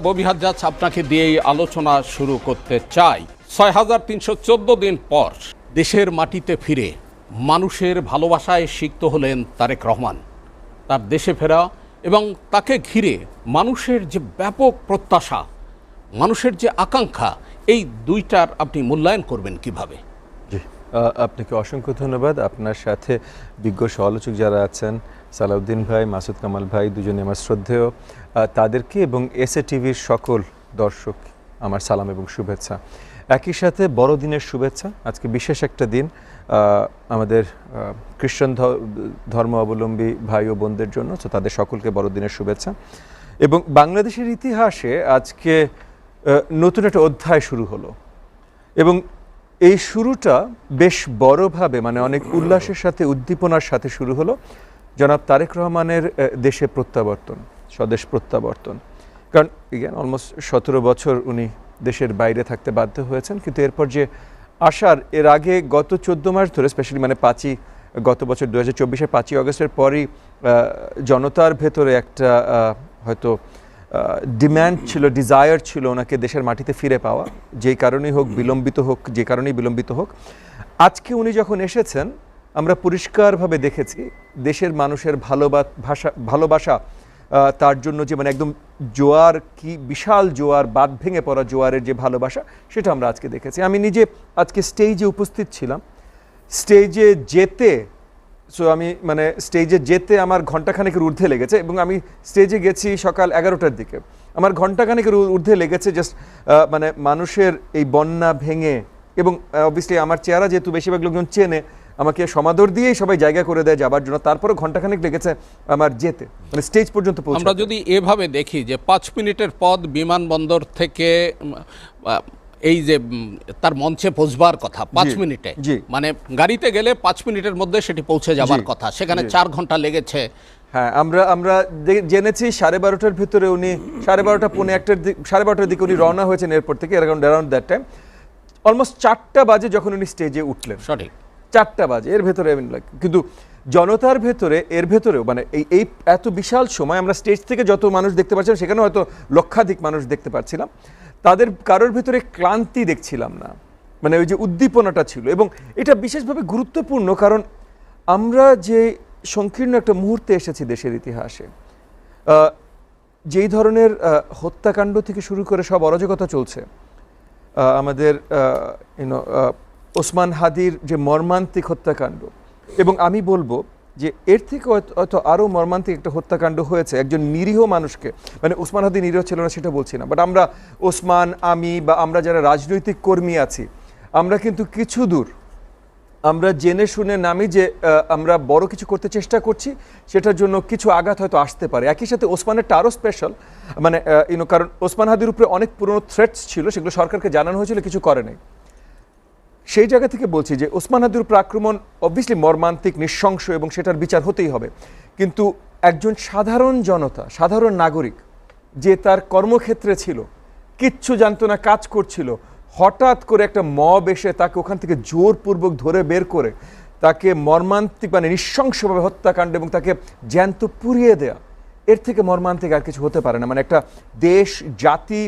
ববি হাজ্জাজ, আপনাকে দিয়েই আলোচনা শুরু করতে চাই। ৬,৩১৪ দিন পর দেশের মাটিতে ফিরে মানুষের ভালোবাসায় সিক্ত হলেন তারেক রহমান। তার দেশে ফেরা এবং তাকে ঘিরে মানুষের যে ব্যাপক প্রত্যাশা, মানুষের যে আকাঙ্ক্ষা, এই দুইটার আপনি মূল্যায়ন করবেন কিভাবে? জি, আপনাকে অসংখ্য ধন্যবাদ। আপনার সাথে বিজ্ঞ সমালোচক যারা আছেন, সালাউদ্দিন ভাই, মাসুদ কামাল ভাই, দুজনে আমার শ্রদ্ধেয়, তাদেরকে এবং এসএ টিভির সকল দর্শক আমার সালাম এবং শুভেচ্ছা। একই সাথে বড়দিনের শুভেচ্ছা। আজকে বিশেষ একটা দিন আমাদের খ্রিস্টান ধর্ম অবলম্বী ভাই ও বোনদের জন্য, তো তাদের সকলকে বড়দিনের শুভেচ্ছা। এবং বাংলাদেশের ইতিহাসে আজকে নতুন একটা অধ্যায় শুরু হলো এবং এই শুরুটা বেশ বড়ভাবে, মানে অনেক উল্লাসের সাথে, উদ্দীপনার সাথে শুরু হলো জনাব তারেক রহমানের দেশে প্রত্যাবর্তন, স্বদেশ প্রত্যাবর্তন। কারণ অলমোস্ট 17 বছর উনি দেশের বাইরে থাকতে বাধ্য হয়েছেন, কিন্তু এরপর যে আসার, এর আগে গত 14 মাস ধরে, স্পেশালি মানে গত বছর 2024-এর 5ই অগস্টের পরই জনতার ভেতরে একটা হয়তো ডিম্যান্ড ছিল, ডিজায়ার ছিল ওনাকে দেশের মাটিতে ফিরে পাওয়া, যেই কারণেই হোক বিলম্বিত হোক, যে কারণেই বিলম্বিত হোক। আজকে উনি যখন এসেছেন, আমরা পরিষ্কারভাবে দেখেছি দেশের মানুষের ভালোবাসা, তার জন্য যে মানে একদম জোয়ার, কি বিশাল জোয়ার, বাঁধ ভেঙে পড়া জোয়ারের যে ভালোবাসা, সেটা আমরা আজকে দেখেছি। আমি নিজে আজকে স্টেজে উপস্থিত ছিলাম। স্টেজে যেতে আমার ঘণ্টাখানেকের ঊর্ধ্বে লেগেছে, এবং আমি স্টেজে গেছি সকাল 11টার দিকে। আমার ঘণ্টাখানেকের ঊর্ধ্বে লেগেছে জাস্ট মানে মানুষের এই বন্যা ভেঙে, এবং অবভিয়াসলি আমার চেহারা যেহেতু বেশিরভাগ লোকজন চেনে, আমাকে সমাদর দিয়েই সবাই জায়গা করে দেয় যাবার জন্য, তারপরে ঘণ্টাখানেক লেগেছে আমার যেতে, মানে স্টেজ পর্যন্ত পৌঁছাতে। আমরা যদি এভাবে দেখি যে 5 মিনিটের পথ বিমানবন্দর থেকে এই যে তার মঞ্চে পৌঁছবার কথা 5 মিনিটে, মানে গাড়িতে গেলে 5 মিনিটের মধ্যে সেটি পৌঁছে যাবার কথা, সেখানে 4 ঘন্টা লেগেছে। হ্যাঁ, আমরা জেনেছি 12:30টার ভিতরে উনি 12:30 পৌনে 1টার দিকে উনি রওনা হয়েছেন এয়ারপোর্ট থেকে, অ্যারাউন্ড দ্যাট টাইম। অলমোস্ট 4টা বাজে যখন উনি স্টেজে উঠলেন, সঠিক 4টা বাজে, এর ভেতরে কিন্তু জনতার ভেতরে, এর ভেতরেও মানে এই এত বিশাল সময় আমরা স্টেজ থেকে যত মানুষ দেখতে পাচ্ছিলাম, সেখানে হয়তো লক্ষাধিক মানুষ দেখতে পাচ্ছিলাম, তাদের কারোর ভেতরে ক্লান্তি দেখছিলাম না, মানে ওই যে উদ্দীপনাটা ছিল। এবং এটা বিশেষভাবে গুরুত্বপূর্ণ, কারণ আমরা যে সংকীর্ণ একটা মুহূর্তে এসেছি দেশের ইতিহাসে, যেই ধরনের হত্যাকাণ্ড থেকে শুরু করে সব অরাজকতা চলছে, আমাদের ওসমান হাদির যে মর্মান্তিক হত্যাকাণ্ড, এবং আমি বলবো যে এর থেকে হয়তো আরও মর্মান্তিক একটা হত্যাকাণ্ড হয়েছে একজন নিরীহ মানুষকে, মানে ওসমান হাদি নিরীহ ছিল না সেটা বলছি না, বাট আমরা ওসমান, আমি বা আমরা যারা রাজনৈতিক কর্মী আছি, আমরা কিন্তু কিছু দূর আমরা জেনে শুনে নামি যে আমরা বড় কিছু করতে চেষ্টা করছি, সেটার জন্য কিছু আঘাত হয়তো আসতে পারে। একই সাথে ওসমানেরটা আরও স্পেশাল, মানে কারণ ওসমান হাদির উপরে অনেক পুরনো থ্রেটস ছিল, সেগুলো সরকারকে জানানো হয়েছিল, কিছু করে নাই। সেই জায়গা থেকে বলছি যে ওসমান হাদির উপর আক্রমণ অবভিয়াসলি মর্মান্তিক, নৃশংস, এবং সেটার বিচার হতেই হবে, কিন্তু একজন সাধারণ জনতা, সাধারণ নাগরিক, যে তার কর্মক্ষেত্রে ছিল, কিচ্ছু জানতো না, কাজ করছিল, হঠাৎ করে একটা মব এসে তাকে ওখান থেকে জোরপূর্বক ধরে বের করে তাকে মর্মান্তিক, মানে নৃশংসভাবে হত্যাকাণ্ড, এবং তাকে জ্যান্ত পুড়িয়ে দেয়া, এর থেকে মর্মান্তিক আর কিছু হতে পারে না। মানে একটা দেশ, জাতি,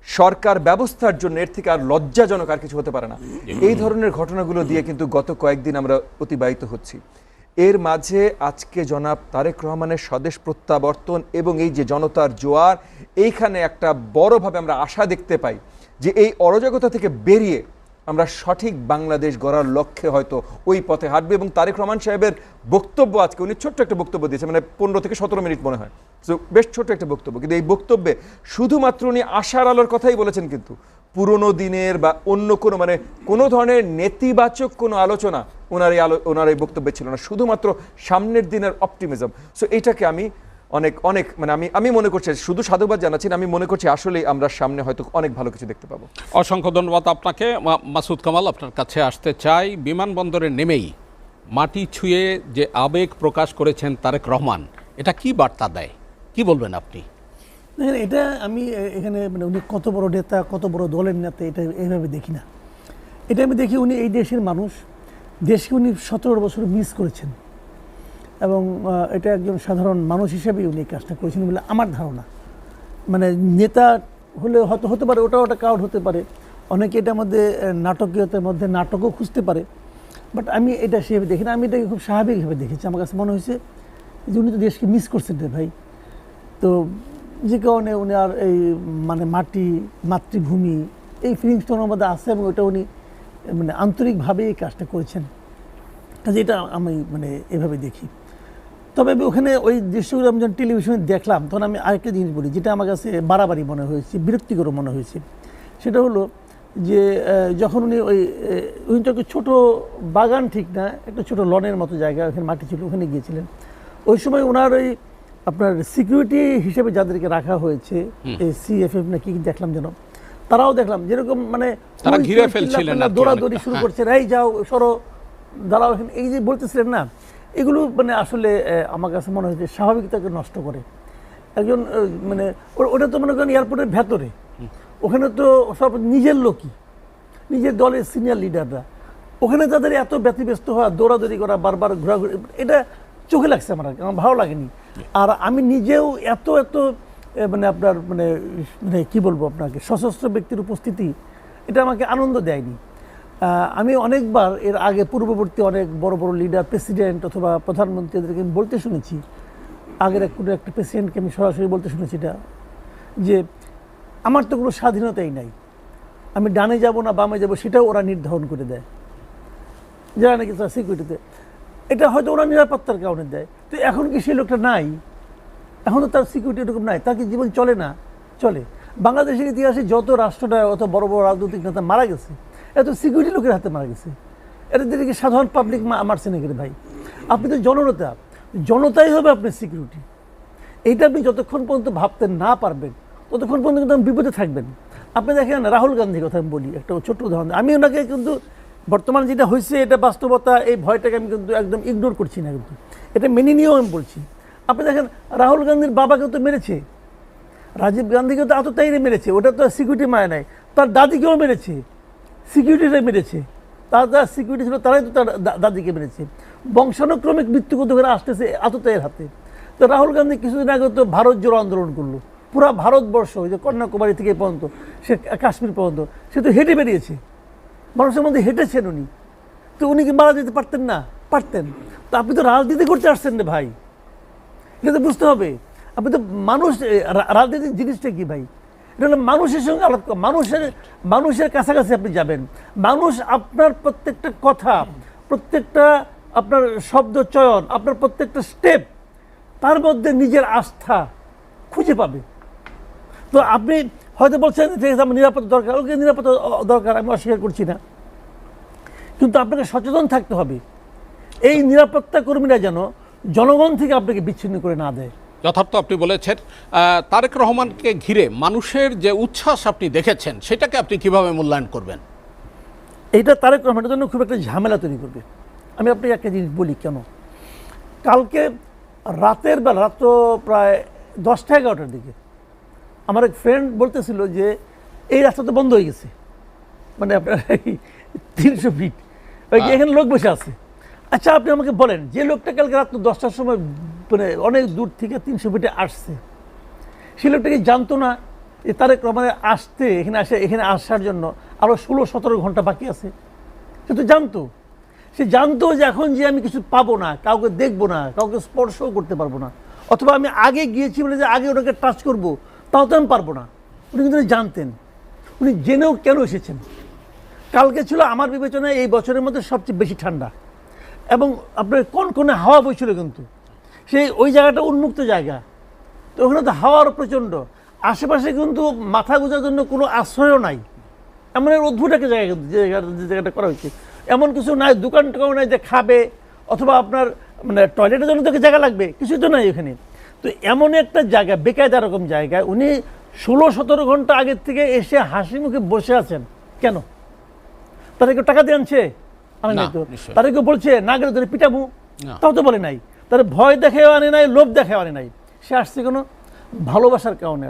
সরকার ব্যবস্থার জন্য এর থেকে আর লজ্জাজনক আর কিছু হতে পারে না। এই ধরনের ঘটনাগুলো দিয়ে কিন্তু গত কয়েকদিন আমরা অতিবাহিত হচ্ছি। এর মাঝে আজকে জনাব তারেক রহমানের স্বদেশ প্রত্যাবর্তন এবং এই যে জনতার জোয়ার, এইখানে একটা বড়ভাবে আমরা আশা দেখতে পাই যে এই অরাজকতা থেকে বেরিয়ে আমরা সঠিক বাংলাদেশ গড়ার লক্ষ্যে হয়তো ওই পথে হাঁটবে। এবং তারেক রহমান সাহেবের বক্তব্য, আজকে উনি ছোট্ট একটা বক্তব্য দিয়েছে, মানে 15 থেকে 17 মিনিট মনে হয়, তো বেশ ছোট একটা বক্তব্য, কিন্তু এই বক্তব্যে শুধুমাত্র উনি আশার আলোর কথাই বলেছেন, কিন্তু পুরনো দিনের বা অন্য কোনো, মানে কোনো ধরনের নেতিবাচক কোনো আলোচনা ওনার এই বক্তব্যে ছিল না, শুধুমাত্র সামনের দিনের অপটিমিজম। সো এইটাকে আমি অনেক মানে আমি মনে করছি, শুধু সাধুবাদ জানাচ্ছি না, আমি মনে করছি আসলেই আমরা সামনে হয়তো অনেক ভালো কিছু দেখতে পাবো। অসংখ্য ধন্যবাদ আপনাকে। মাসুদ কামাল, আপনার কাছে আসতে চাই। বিমানবন্দরে নেমেই মাটি ছুঁয়ে যে আবেগ প্রকাশ করেছেন তারেক রহমান, এটা কি বার্তা দেয়, কি বলবেন আপনি? এটা আমি এখানে মানে উনি কত বড় নেতা, কত বড় দলের নেতা, এটা এইভাবে দেখি না। এটা আমি দেখি উনি এই দেশের মানুষ, দেশকে উনি 17 বছর মিস করেছেন, এবং এটা একজন সাধারণ মানুষ হিসেবেই উনি কাজটা করেছেন বলে আমার ধারণা। মানে নেতা হলে হয়তো হতে পারে, ওটাও একটা কারণ হতে পারে। অনেকে এটার মধ্যে নাটকীয়তার মধ্যে নাটকও খুঁজতে পারে, বাট আমি এটা সেভাবে দেখি না। আমি এটাকে খুব স্বাভাবিকভাবে দেখেছি। আমার কাছে মনে হয়েছে যে উনি তো দেশকে মিস করছেন রে ভাই। তো যে কারণে উনি আর এই মানে মাটি, মাতৃভূমি, এই ফিলিংসটা ওনার মধ্যে আছে এবং ওটা উনি মানে আন্তরিকভাবে এই কাজটা করেছেন। কাজে এটা আমি মানে এভাবে দেখি। তবে ওখানে ওই দৃশ্যগুলো আমি যখন টেলিভিশনে দেখলাম, তখন আমি আরেকটা জিনিস বলি যেটা আমার কাছে বাড়াবাড়ি মনে হয়েছে, বিরক্তিকর মনে হয়েছে। সেটা হলো যে যখন উনি তো একটা ছোটো বাগান, ঠিক না, একটা ছোটো লনের মতো জায়গা, ওখানে মাটি ছিল, ওখানে গিয়েছিলেন। ওই সময় ওনার ওই আপনার সিকিউরিটি হিসেবে যাদেরকে রাখা হয়েছে, এই CFF না কি দেখলাম যেন, তারাও দেখলাম যেরকম মানে তারা ঘিরে ফেলছিলেন, দৌড়াদৌড়ি শুরু করছে, এই যাও সরো দাঁড়াও এখানে, এই যে বলতেছিলেন না, এগুলো মানে আসলে আমার কাছে মনে হয়েছে স্বাভাবিকতাকে নষ্ট করে। একজন মানে ওটা তো মনে করেন এয়ারপোর্টের ভেতরে, ওখানে তো সব নিজের লোকই, নিজের দলের সিনিয়র লিডাররা, ওখানে তাদের এত ব্যতিব্যস্ত হওয়া, দৌড়াদৌড়ি করা, বারবার ঘোরাঘুরি, এটা চোখে লাগছে আমার ভালো লাগেনি। আর আমি নিজেও এত মানে আপনার মানে মানে কী বলবো আপনাকে, সশস্ত্র ব্যক্তির উপস্থিতি এটা আমাকে আনন্দ দেয়নি। আমি অনেকবার এর আগে পূর্ববর্তী অনেক বড় বড় লিডার, প্রেসিডেন্ট অথবা প্রধানমন্ত্রীদেরকে আমি বলতে শুনেছি, আগের কোনো একটা প্রেসিডেন্টকে আমি সরাসরি বলতে শুনেছি এটা, যে আমার তো কোনো স্বাধীনতাই নাই, আমি ডানে যাব না বামে যাব সেটাও ওরা নির্ধারণ করে দেয়, যারা নাকি তারা সিকিউরিটিতে, এটা হয়তো ওরা নিরাপত্তার কারণে দেয়। তো এখন কি সেই লোকটা নাই? এখন তো তার সিকিউরিটি এরকম নাই, তার কি জীবন চলে না? চলে। বাংলাদেশের ইতিহাসে যত রাষ্ট্রটা, অত বড় বড় রাজনৈতিক নেতা মারা গেছে, এত সিকিউরিটি লোকের হাতে মারা গেছে। এটাদেরকে সাধারণ পাবলিক মারছে নাকি ভাই? আপনি তো জননেতা, জনতাই হবে আপনার সিকিউরিটি। এইটা আপনি যতক্ষণ পর্যন্ত ভাবতে না পারবেন, ততক্ষণ পর্যন্ত কিন্তু বিপদে থাকবেন। আপনি দেখেন রাহুল গান্ধীর কথা আমি বলি, একটা ছোট্ট উদাহরণ। আমি ওনাকে কিন্তু বর্তমানে যেটা হয়েছে এটা বাস্তবতা, এই ভয়টাকে আমি কিন্তু একদম ইগনোর করছি না, কিন্তু এটা মেনে নিয়েও আমি বলছি। আপনি দেখেন রাহুল গান্ধীর বাবাকে তো মেরেছে, রাজীব গান্ধীকে তো আততায়ীরা মেরেছে, ওটা তো সিকিউরিটি মারে নাই। তার দাদিকেও মেরেছে, সিকিউরিটিরা মেরেছে, যারা সিকিউরিটি ছিল তারাই তো তার দাদিকে মেরেছে। বংশানুক্রমিক মৃত্যুগত করে আসতেছে আততায়ীর হাতে। তো রাহুল গান্ধী কিছুদিন আগে তো ভারত জোড়ো আন্দোলন করলো, পুরা ভারতবর্ষ, যে কন্যাকুমারী থেকে পর্যন্ত সে কাশ্মীর পর্যন্ত, সে তো হেঁটে বেরিয়েছে, মানুষের মধ্যে হেঁটেছেন উনি। তো উনি কি মারা যেতে পারতেন না? পারতেন। তো আপনি তো রাজনীতি করতে আসছেন রে ভাই, এটা তো বুঝতে হবে। আপনি তো মানুষ, রাজনীতির জিনিসটা কি ভাই? এটা হলো মানুষের সঙ্গে আলাপ, মানুষের কাছাকাছি আপনি যাবেন। মানুষ আপনার প্রত্যেকটা কথা, প্রত্যেকটা আপনার শব্দ চয়ন, আপনার প্রত্যেকটা স্টেপ, তার মধ্যে নিজের আস্থা খুঁজে পাবে। তো আপনি হয়তো বলছেন যে আমার নিরাপত্তা দরকার, ওকে নিরাপত্তা দরকার, আমি অস্বীকার করছি না, কিন্তু আপনাকে সচেতন থাকতে হবে এই নিরাপত্তা কর্মীরা যেন জনগণ থেকে আপনাকে বিচ্ছিন্ন করে না দেয়। যথার্থ আপনি বলেছেন। তারেক রহমানকে ঘিরে মানুষের যে উচ্ছ্বাস আপনি দেখেছেন, সেটাকে আপনি কিভাবে মূল্যায়ন করবেন? এইটা তারেক রহমানের জন্য খুব একটা ঝামেলা তৈরি করবে। আমি আপনাকে একটা জিনিস বলি কেন। কালকে রাতের বেলা, রাত প্রায় 10টা-11টার দিকে আমার এক ফ্রেন্ড বলতেছিল যে এই রাস্তা তো বন্ধ হয়ে গেছে, মানে আপনার 300 ফিট এখানে লোক বসে আছে। আচ্ছা আপনি আমাকে বলেন, যে লোকটা কালকে রাত 10টার সময় মানে অনেক দূর থেকে 300 ফিটে আসছে, সেই লোকটা কি জানতো না যে তারেক রহমানের আসতে এখানে আসার জন্য আরও 16-17 ঘন্টা বাকি আছে? সে তো জানতো। সে জানতো যে এখন যে আমি কিছু পাবো না, কাউকে দেখবো না, কাউকে স্পর্শও করতে পারবো না, অথবা আমি আগে গিয়েছি বলে যে আগে ওনাকে টাচ করবো, তাও তো আমি পারবো না। উনি কিন্তু জানতেন, উনি জেনেও কেন এসেছেন। কালকে ছিল আমার বিবেচনায় এই বছরের মধ্যে সবচেয়ে বেশি ঠান্ডা, এবং আপনার কনকনে হাওয়া বইছিল, কিন্তু সেই ওই জায়গাটা উন্মুক্ত জায়গা, তো ওখানে তো হাওয়ার প্রচণ্ড, আশেপাশে কিন্তু মাথা গোঁজার জন্য কোনো আশ্রয়ও নাই। এমন এক অদ্ভুত একটা জায়গা, কিন্তু যে জায়গাটা করা হয়েছে, এমন কিছু নাই, দোকান টোকান নাই যে খাবে, অথবা আপনার মানে টয়লেটের জন্য তোকে জায়গা লাগবে, কিছু তো নাই এখানে। তো এমন একটা জায়গা, বেকায়দা রকম জায়গায় উনি 16-17 ঘন্টা আগের থেকে এসে হাসি মুখে বসে আছেন কেন? তাদেরকে টাকা দিয়ে আনছে? তাদেরকে বলছে না গেলে তোর পিটাবো, তাও তো বলে নাই। তার ভয় দেখেও আনে নাই, লোভ দেখেও আনে নাই। সে আসছে কেন? ভালোবাসার কারণে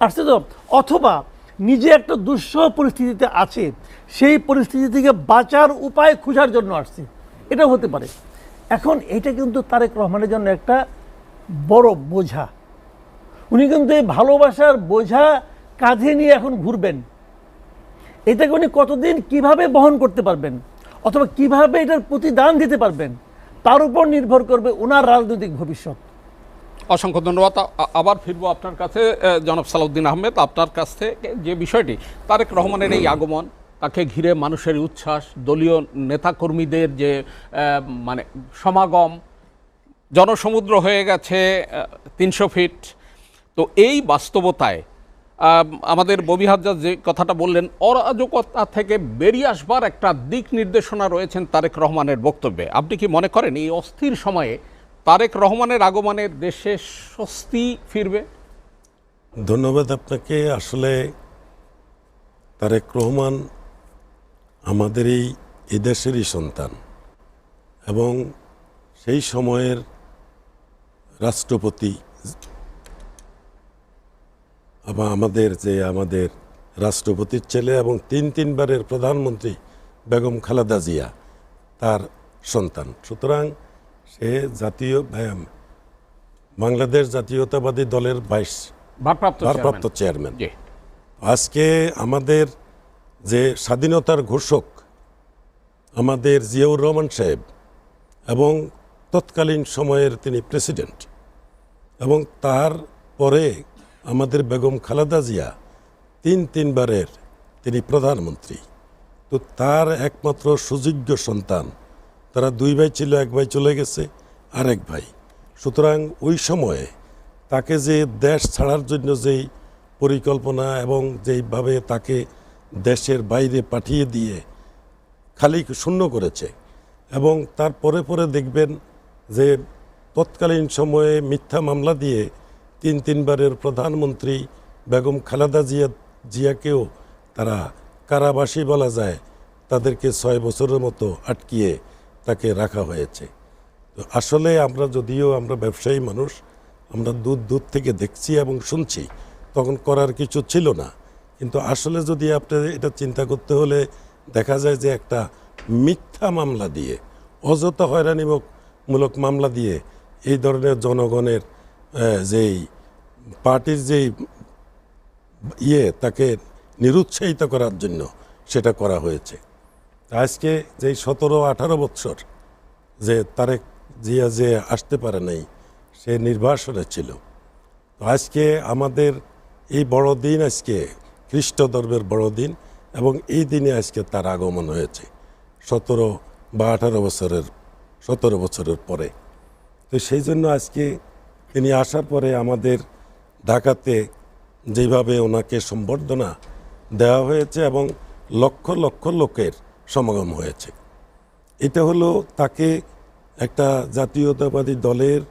আসছে তো, অথবা নিজে একটা দুঃসহ পরিস্থিতিতে আছে, সেই পরিস্থিতি থেকে বাঁচার উপায় খোঁজার জন্য আসছে, এটাও হতে পারে। এখন এটা কিন্তু তারেক রহমানের জন্য একটা বড় বোঝা। উনি কিন্তু এই ভালোবাসার বোঝা কাঁধে নিয়ে এখন ঘুরবেন। এটাকে উনি কতদিন কিভাবে বহন করতে পারবেন অথবা কিভাবে এটার প্রতিদান দিতে পারবেন, তার উপর নির্ভর করবে ওনার রাজনৈতিক ভবিষ্যৎ। অসংখ্য ধন্যবাদ। আবার ফিরবো আপনার কাছে জনাব সালাউদ্দিন আহমেদ, আপনার কাছ থেকে যে বিষয়টি তারেক রহমানের এই আগমন, তাকে ঘিরে মানুষের উচ্ছ্বাস, দলীয় নেতাকর্মীদের যে মানে সমাগম, জনসমুদ্র হয়ে গেছে 300 ফিট। তো এই বাস্তবতায় আমাদের ববি হাজ্জাজ যে কথাটা বললেন, অরাজকতা থেকে বেরিয়ে আসবার একটা দিক নির্দেশনা রয়েছেন তারেক রহমানের বক্তব্যে। আপনি কি মনে করেন এই অস্থির সময়ে তারেক রহমানের আগমনে দেশে স্বস্তি ফিরবে? ধন্যবাদ আপনাকে। আসলে তারেক রহমান আমাদের এই দেশেরই সন্তান এবং সেই সময়ের রাষ্ট্রপতি আমাদের রাষ্ট্রপতির ছেলে এবং তিনবারের প্রধানমন্ত্রী বেগম খালেদা জিয়া তার সন্তান। সুতরাং সে বাংলাদেশ জাতীয়তাবাদী দলের ভারপ্রাপ্ত চেয়ারম্যান। আজকে আমাদের যে স্বাধীনতার ঘোষক আমাদের জিয়াউর রহমান সাহেব এবং তৎকালীন সময়ের তিনি প্রেসিডেন্ট, এবং তার পরে আমাদের বেগম খালেদা জিয়া তিনবারের তিনি প্রধানমন্ত্রী। তো তার একমাত্র সুযোগ্য সন্তান, তারা 2 ভাই ছিল, 1 ভাই চলে গেছে, আর 1 ভাই। সুতরাং ওই সময়ে তাকে যে দেশ ছাড়ার জন্য যেই পরিকল্পনা এবং যেইভাবে তাকে দেশের বাইরে পাঠিয়ে দিয়ে খালি শূন্য করেছে, এবং তার পরে দেখবেন যে তৎকালীন সময়ে মিথ্যা মামলা দিয়ে তিনবারের প্রধানমন্ত্রী বেগম খালেদা জিয়াকেও তারা কারাবাসী বলা যায়, তাদেরকে 6 বছরের মতো আটকিয়ে তাকে রাখা হয়েছে। তো আসলে যদিও আমরা ব্যবসায়ী মানুষ, আমরা দূর থেকে দেখছি এবং শুনছি, তখন করার কিছু ছিল না। কিন্তু আসলে যদি আপনি এটা চিন্তা করতে হলে দেখা যায় যে একটা মিথ্যা মামলা দিয়ে, অযথা হয়রানিমূলক মামলা দিয়ে এই ধরনের জনগণের যেই পার্টির যেই তাকে নিরুৎসাহিত করার জন্য সেটা করা হয়েছে। আজকে যেই 17-18 বছর যে তারেক জিয়া যে আসতে পারে নাই, সে নির্বাসনে ছিল। তো আজকে আমাদের এই বড়দিন, আজকে খ্রিস্ট ধর্মের বড়দিন, এবং এই দিনে আজকে তার আগমন হয়েছে 17 বা 17 বছরের পরে। তো সেই জন্য আজকে তিনি আসার পরে আমাদের ঢাকাতে যেভাবে ওনাকে সম্বর্ধনা দেওয়া হয়েছে এবং লক্ষ লক্ষ লোকের সমাগম হয়েছে, এটা হলো তাকে একটা জাতীয়তাবাদী দলের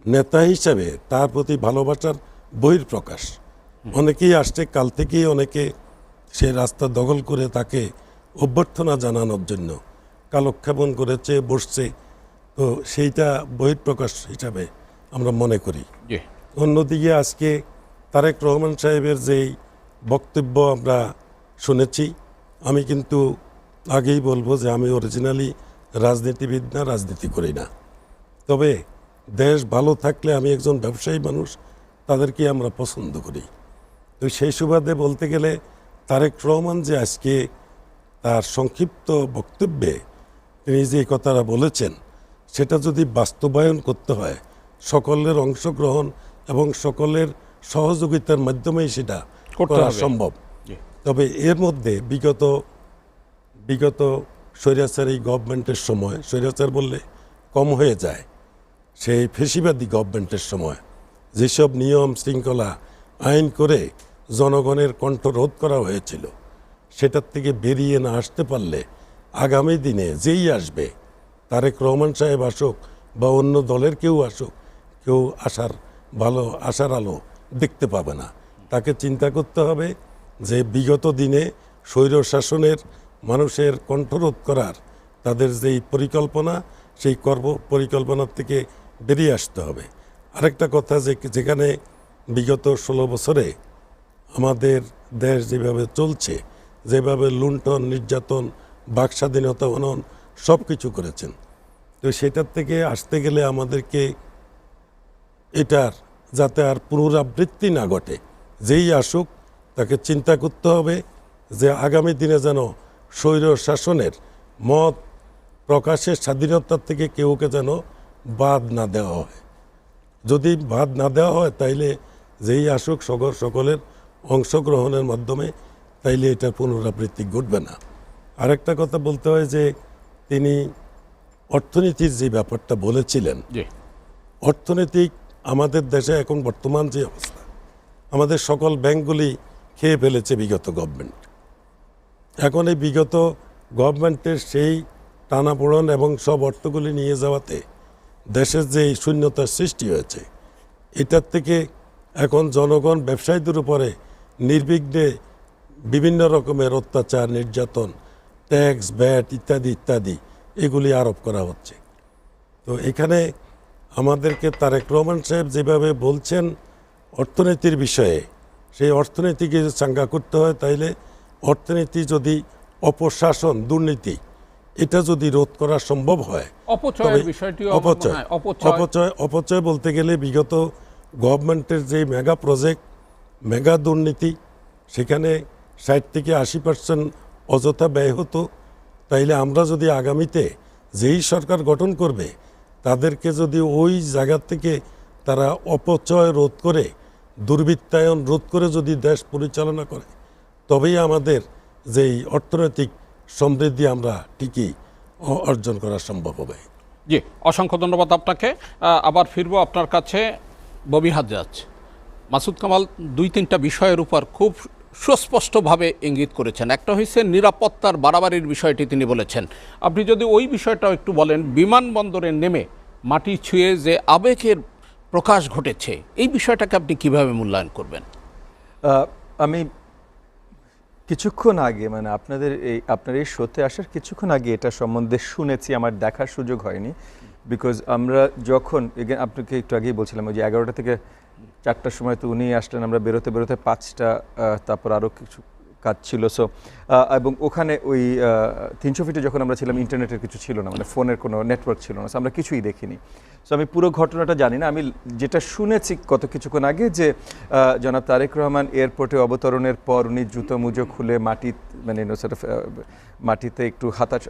নেতা হিসাবে তার প্রতি ভালোবাসার বহিঃপ্রকাশ। অনেকেই আসছে কাল থেকেই, অনেকে সে রাস্তা দখল করে তাকে অভ্যর্থনা জানানোর জন্য কালক্ষেপণ করেছে, বসছে। তো সেইটা বহিঃপ্রকাশ হিসাবে আমরা মনে করি। অন্যদিকে আজকে তারেক রহমান সাহেবের যেই বক্তব্য আমরা শুনেছি, আমি কিন্তু আগেই বলবো যে আমি অরিজিনালি রাজনীতিবিদ না, রাজনীতি করি না। তবে দেশ ভালো থাকলে, আমি একজন ব্যবসায়ী মানুষ, তাদেরকে আমরা পছন্দ করি। তো সেই সুবাদে বলতে গেলে তারেক রহমান যে আজকে তার সংক্ষিপ্ত বক্তব্যে তিনি যে কথাটা বলেছেন, সেটা যদি বাস্তবায়ন করতে হয়, সকলের অংশগ্রহণ এবং সকলের সহযোগিতার মাধ্যমেই সেটা করা সম্ভব। তবে এর মধ্যে বিগত স্বৈরাচারী গভর্নমেন্টের সময়, স্বৈরাচার বললে কম হয়ে যায়, সেই ফেসিবাদী গভর্নমেন্টের সময় যেসব নিয়ম শৃঙ্খলা আইন করে জনগণের কণ্ঠ রোধ করা হয়েছিল, সেটার থেকে বেরিয়ে না আসতে পারলে আগামী দিনে যেই আসবে, তারেক রহমান সাহেব আসুক বা অন্য দলের কেউ আসুক, কেউ আশার আলো দেখতে পাবে না। তাকে চিন্তা করতে হবে যে বিগত দিনে স্বৈর শাসনের মানুষের কণ্ঠরোধ করার তাদের যেই পরিকল্পনা, সেই পরিকল্পনার থেকে বেরিয়ে আসতে হবে। আরেকটা কথা, যেখানে বিগত 16 বছরে আমাদের দেশ যেভাবে চলছে, যেভাবে লুণ্ঠন, নির্যাতন, বাক স্বাধীনতা হনন সব কিছু করেছেন, তো সেটার থেকে আসতে গেলে আমাদেরকে এটার যাতে আর পুনরাবৃত্তি না ঘটে, যেই আসুক তাকে চিন্তা করতে হবে যে আগামী দিনে যেন স্বৈর শাসনের মত প্রকাশের স্বাধীনতার থেকে কেউকে যেন বাদ না দেওয়া হয়। যদি বাদ না দেওয়া হয় তাইলে যেই আসুক সকলের অংশগ্রহণের মাধ্যমে তাইলে এটার পুনরাবৃত্তি ঘটবে না। আরেকটা কথা বলতে হয় যে তিনি অর্থনীতির যে ব্যাপারটা বলেছিলেন, অর্থনৈতিক আমাদের দেশে এখন বর্তমান যে অবস্থা, আমাদের সকল ব্যাংকগুলি খেয়ে ফেলেছে বিগত গভর্নমেন্ট। এখন এই বিগত গভর্নমেন্টের সেই টানাপোড়ন এবং সব অর্থগুলি নিয়ে যাওয়াতে দেশের যে শূন্যতার সৃষ্টি হয়েছে, এটার থেকে এখন জনগণ ব্যবসায়ীদের উপরে নির্বিঘ্নে বিভিন্ন রকমের অত্যাচার, নির্যাতন, ট্যাক্স, ভ্যাট ইত্যাদি ইত্যাদি এগুলি আরোপ করা হচ্ছে। তো এখানে আমাদেরকে তারেক রহমান সাহেব যেভাবে বলছেন অর্থনীতির বিষয়ে, সেই অর্থনীতিকে চাঙ্গা করতে হয়, তাইলে অর্থনীতি যদি অপশাসন, দুর্নীতি এটা যদি রোধ করা সম্ভব হয়, অপচয় বলতে গেলে বিগত গভর্নমেন্টের যে মেগা প্রজেক্ট, মেগা দুর্নীতি, সেখানে 60 থেকে 80% অযথা ব্যয় হতো। তাইলে আমরা যদি আগামীতে যেই সরকার গঠন করবে তাদেরকে যদি ওই জায়গা থেকে তারা অপচয় রোধ করে, দুর্বৃত্তায়ন রোধ করে যদি দেশ পরিচালনা করে, তবেই আমাদের যেই অর্থনৈতিক সমৃদ্ধি আমরা ঠিকই অর্জন করা সম্ভব হবে। জি, অসংখ্য ধন্যবাদ আপনাকে। আবার ফিরবো আপনার কাছে। ববি হাজ্জাজ, মাসুদ কামাল 2-3টা বিষয়ের উপর খুব সুস্পষ্টভাবে ইঙ্গিত করেছেন। একটা হচ্ছে নিরাপত্তার বাড়াবাড়ির বিষয়টি তিনি বলেছেন। আপনি যদি ওই বিষয়টাও একটু বলেন, বিমানবন্দরে নেমে মাটি ছুঁয়ে যে আবেগের প্রকাশ ঘটেছে, এই বিষয়টাকে আপনি কিভাবে মূল্যায়ন করবেন? আমি কিছুক্ষণ আগে মানে আপনার এই শোতে আসার কিছুক্ষণ আগে এটা সম্বন্ধে শুনেছি, আমার দেখার সুযোগ হয়নি। বিকজ আমরা যখন আপনাকে একটু আগেই বলছিলাম ওই যে 11টা থেকে 4টার সময় তো উনি আসলেন, আমরা বেরোতে 5টা, তারপর আরও কিছু কাজ ছিল। সো এবং ওখানে ওই 300 ফিটে যখন আমরা ছিলাম ইন্টারনেটের কিছু ছিল না, মানে ফোনের কোনো নেটওয়ার্ক ছিল না, সো আমরা কিছুই দেখিনি। সো আমি পুরো ঘটনাটা জানি না। আমি যেটা শুনেছি কিছুক্ষণ আগে যে জনাব তারেক রহমান এয়ারপোর্টে অবতরণের পর উনি জুতো মুজো খুলে মাটিতে একটু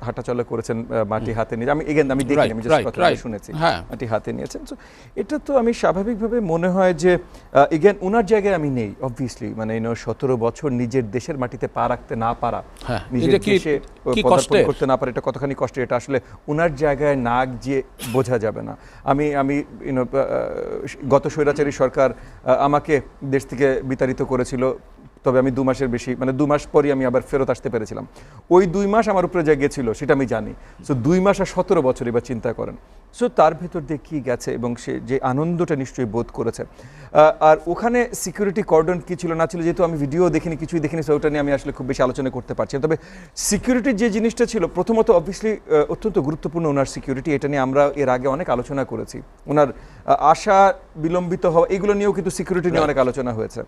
হাঁটাচলা করেছেন, মাটি হাতে নিয়ে। আমি দেখিনি, আমি জাস্ট কথাটা শুনেছি, মাটি হাতে নিয়েছেন। সো এটা তো আমি স্বাভাবিকভাবে মনে হয় যে ওনার জায়গায় আমি নেই অবভিয়াসলি, মানে 17 বছর নিজের দেশের মাটিতে পা রাখতে না পারা, নিজের দেশে পদার্পণ করতে না পারা, এটা কতখানি কষ্ট, এটা আসলে ওনার জায়গায় না গিয়ে বোঝা যাবে না। আমি গত স্বৈরাচারী সরকার আমাকে দেশ থেকে বিতাড়িত করেছিল, তবে আমি 2 মাসের বেশি, মানে 2 মাস পরই আমি আবার ফেরত আসতে পেরেছিলাম। ওই 2 মাস আমার উপরে যা গেছিল সেটা আমি জানি। সো 2 মাস আর 17 বছর, এবার চিন্তা করেন। সো তার ভেতর দিয়ে কী গেছে এবং সে যে আনন্দটা নিশ্চয়ই বোধ করেছে। আর ওখানে সিকিউরিটি কর্ডন কী ছিল না ছিল, যেহেতু আমি ভিডিও দেখিনি, কিছুই দেখিনি, সো ওটা নিয়ে আমি আসলে খুব বেশি আলোচনা করতে পারছি না। তবে সিকিউরিটির যে জিনিসটা ছিল, প্রথমত অবভিয়াসলি অত্যন্ত গুরুত্বপূর্ণ ওনার সিকিউরিটি, এটা নিয়ে আমরা এর আগে অনেক আলোচনা করেছি। ওনার আসা বিলম্বিত হওয়া, এগুলো নিয়েও কিন্তু সিকিউরিটি নিয়ে অনেক আলোচনা হয়েছে।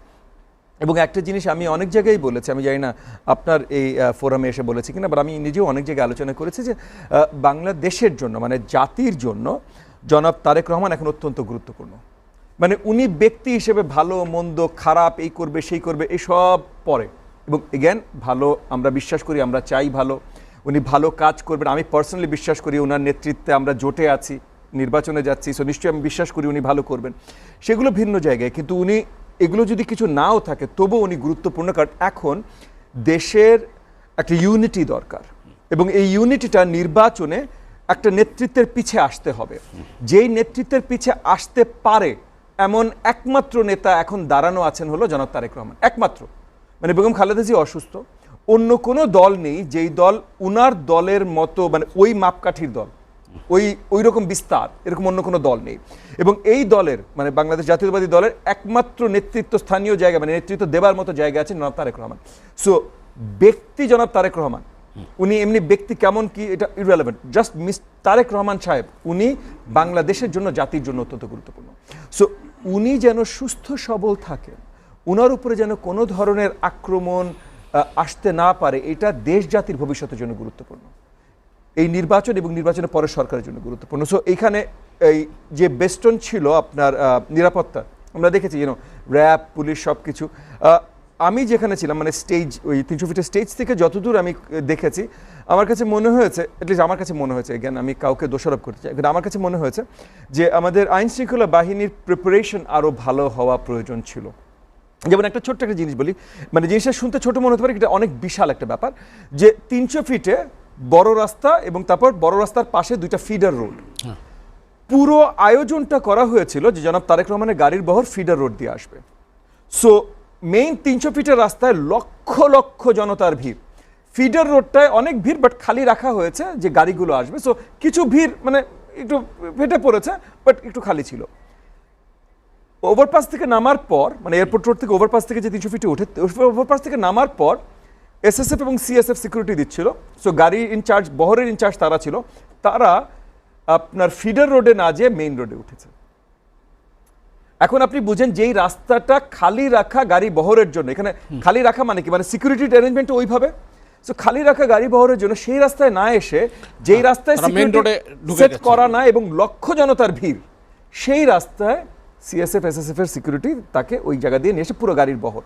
এবং একটা জিনিস আমি অনেক জায়গায় বলেছি, আমি জানি না আপনার এই ফোরামে এসে বলেছি কিনা, বাট আমি নিজেও অনেক জায়গায় আলোচনা করেছি যে বাংলাদেশের জন্য, মানে জাতির জন্য জনাব তারেক রহমান এখন অত্যন্ত গুরুত্বপূর্ণ। মানে উনি ব্যক্তি হিসেবে ভালো মন্দ খারাপ, এই করবে সেই করবে, এসব পরে, এবং ভালো আমরা বিশ্বাস করি, আমরা চাই ভালো, উনি ভালো কাজ করবেন। আমি পার্সোনালি বিশ্বাস করি ওনার নেতৃত্বে আমরা জোটে আছি, নির্বাচনে যাচ্ছি, সো নিশ্চয়ই আমি বিশ্বাস করি উনি ভালো করবেন। সেগুলো ভিন্ন জায়গায়, কিন্তু উনি এগুলো যদি কিছু নাও থাকে তবুও উনি গুরুত্বপূর্ণ, কারণ এখন দেশের একটা ইউনিটি দরকার, এবং এই ইউনিটিটা নির্বাচনে একটা নেতৃত্বের পিছে আসতে হবে। যেই নেতৃত্বের পিছে আসতে পারে এমন একমাত্র নেতা এখন দাঁড়ানো আছেন হলো জনাব তারেক রহমান, একমাত্র। মানে বেগম খালেদা জিয়া অসুস্থ, অন্য কোনো দল নেই যেই দল উনার দলের মতো, মানে ওই মাপকাঠির দল, ওই রকম বিস্তার, এরকম অন্য কোনো দল নেই। এবং এই দলের, মানে বাংলাদেশ জাতীয়তাবাদী দলের একমাত্র নেতৃত্ব স্থানীয় জায়গা, মানে নেতৃত্ব দেবার মতো জায়গা আছে জনাব তারেক রহমান। সো ব্যক্তি জনাব তারেক রহমান, উনি এমনি ব্যক্তি কেমন কি এটা ইররেলেভেন্ট, জাস্ট তারেক রহমান সাহেব উনি বাংলাদেশের জন্য, জাতির জন্য অত্যন্ত গুরুত্বপূর্ণ। সো উনি যেন সুস্থ সবল থাকেন, উনার উপরে যেন কোনো ধরনের আক্রমণ আসতে না পারে, এটা দেশ জাতির ভবিষ্যতের জন্য গুরুত্বপূর্ণ। এই নির্বাচন এবং নির্বাচনের পরের সরকারের জন্য গুরুত্বপূর্ণ। সো এইখানে এই যে বেস্টন ছিল আপনার নিরাপত্তা, আমরা দেখেছি র্যাব, পুলিশ সব কিছু। আমি যেখানে ছিলাম মানে স্টেজ, ওই 300 ফিটের স্টেজ থেকে যতদূর আমি দেখেছি, আমার কাছে মনে হয়েছে, অ্যাটলিস্ট আমার কাছে মনে হয়েছে, এগেন আমি কাউকে দোষারোপ করতে চাই, কিন্তু আমার কাছে মনে হয়েছে যে আমাদের আইন শৃঙ্খলা বাহিনীর প্রিপারেশন আরও ভালো হওয়া প্রয়োজন ছিল। যেমন একটা ছোট্ট একটা জিনিস বলি, মানে জিনিসটা শুনতে ছোট মনে হতে পারে, এটা অনেক বিশাল একটা ব্যাপার, যে 300 ফিটে বড় রাস্তা এবং তারপর বড় রাস্তার পাশে 2টা ফিডার রোড। পুরো আয়োজনটা করা হয়েছিল যে জনাব তারেক রহমানের গাড়ির বহর ফিডার রোড দিয়ে আসবে। সো মেইন 300 ফিটের রাস্তায় লক্ষ লক্ষ জনতার ভিড়, ফিডার রোডটায় অনেক ভিড়, বাট খালি রাখা হয়েছে যে গাড়িগুলো আসবে। সো কিছু ভিড় মানে একটু ফেটে পড়েছে, বাট একটু খালি ছিল। ওভারপাস থেকে নামার পর, মানে এয়ারপোর্ট রোড থেকে ওভারপাস থেকে যে 300 ফিটে উঠে, ওভারপাস থেকে নামার পর এসএসএফ এবং সিএসএফ সিকিউরিটি দিচ্ছিল। সো গাড়ির ইনচার্জ, বহরের ইনচার্জ তারা ছিল, তারা আপনার ফিডার রোডে না যেয়ে মেইন রোডে উঠেছে। এখন আপনি বুঝেন যেই রাস্তাটা খালি রাখা গাড়ি বহরের জন্য, এখানে খালি রাখা মানে কি, মানে সিকিউরিটির অ্যারেঞ্জমেন্ট ওইভাবে। সো খালি রাখা গাড়ি বহরের জন্য সেই রাস্তায় না এসে, যেই রাস্তায় সেট করা না এবং লক্ষ জনতার ভিড়, সেই রাস্তায় সিএসএফ এসএসএফ এর সিকিউরিটি তাকে ওই জায়গা দিয়ে নিয়ে এসে পুরো গাড়ির বহর।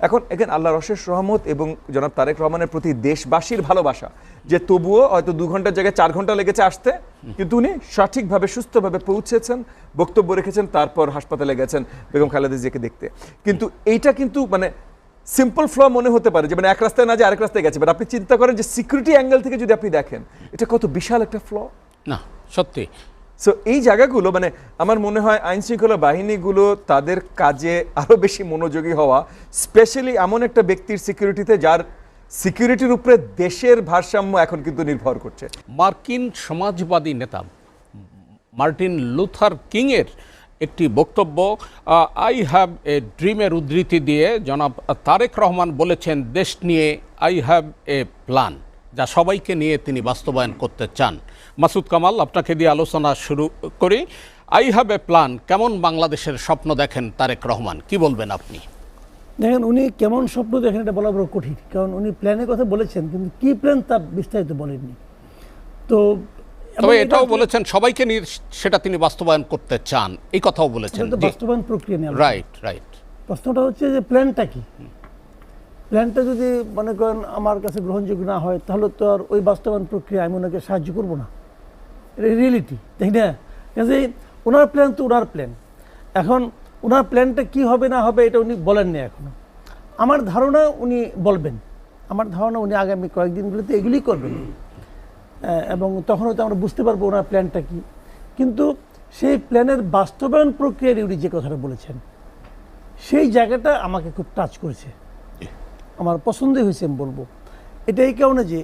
এখন এখানে আল্লাহর অশেষ রহমত এবং জনাব তারেক রহমানের প্রতি দেশবাসীর ভালোবাসা, যে তবুও হয়তো 2 ঘন্টার জায়গায় 4 ঘন্টা লেগেছে আসতে, কিন্তু উনি সঠিকভাবে সুস্থভাবে পৌঁছেছেন, বক্তব্য রেখেছেন, তারপর হাসপাতালে গেছেন বেগম খালেদা জিয়াকে দেখতে। কিন্তু এইটা কিন্তু মানে সিম্পল ফ্ল মনে হতে পারে যে মানে এক রাস্তায় না যে আরেক রাস্তায় গেছে, বাট আপনি চিন্তা করেন যে সিকিউরিটি অ্যাঙ্গেল থেকে যদি আপনি দেখেন, এটা কত বিশাল একটা ফ্ল না, সত্যি। সো এই জায়গাগুলো মানে আমার মনে হয় আইন শৃঙ্খলা বাহিনীগুলো তাদের কাজে আরো বেশি মনোযোগী হওয়া, স্পেশালি এমন একটা ব্যক্তির সিকিউরিটিতে যার সিকিউরিটির উপরে দেশের ভারসাম্য এখন কিন্তু নির্ভর করছে। মার্কিন সমাজবাদী নেতা মার্টিন লুথার কিংয়ের একটি বক্তব্য, আই হ্যাভ এ ড্রিমের উদ্ধৃতি দিয়ে জনাব তারেক রহমান বলেছেন, দেশ নিয়ে আই হ্যাভ এ প্ল্যান, যা সবাইকে নিয়ে তিনি বাস্তবায়ন করতে চান। মাসুদ কামাল, আপনাকে দিয়ে আলোচনা শুরু করি। আই হ্যাভ এ প্ল্যান, কেমন বাংলাদেশের স্বপ্ন দেখেন তারেক রহমান, কি বলবেন আপনি? দেখেন, উনি কেমন স্বপ্ন দেখেন এটা বলা বড় কঠিন, কারণ উনি প্ল্যানের কথা বলেছেন, কিন্তু কি প্ল্যান তা বিস্তারিত বলেননি। তো তবে এটাও বলেছেন সবাইকে নিয়ে সেটা তিনি বাস্তবায়ন করতে চান, এই কথাও বলেছেন। বাস্তবায়ন প্রক্রিয়া নিয়ে রাইট রাইট। প্রশ্নটা হচ্ছে যে প্ল্যানটা কি, প্ল্যানটা যদি মনে করেন আমার কাছে গ্রহণযোগ্য না হয়, তাহলে তো আর ওই বাস্তবায়ন প্রক্রিয়া আমি ওনাকে সাহায্য করবো না, এটা রিয়েলিটি, তাই না? কাজে ওনার প্ল্যান তো ওনার প্ল্যান। এখন ওনার প্ল্যানটা কি হবে না হবে এটা উনি বলেননি এখনো। আমার ধারণা উনি বলবেন, আমার ধারণা উনি আগামী কয়েকদিনগুলোতে এগুলি করবেন, এবং তখন হয়তো আমরা বুঝতে পারবো ওনার প্ল্যানটা কি। কিন্তু সেই প্ল্যানের বাস্তবায়ন প্রক্রিয়ার উনি যে কথাটা বলেছেন, সেই জায়গাটা আমাকে খুব টাচ করেছে, আমার পছন্দই হয়েছে আমি বলবো। এটা এই কারণে যে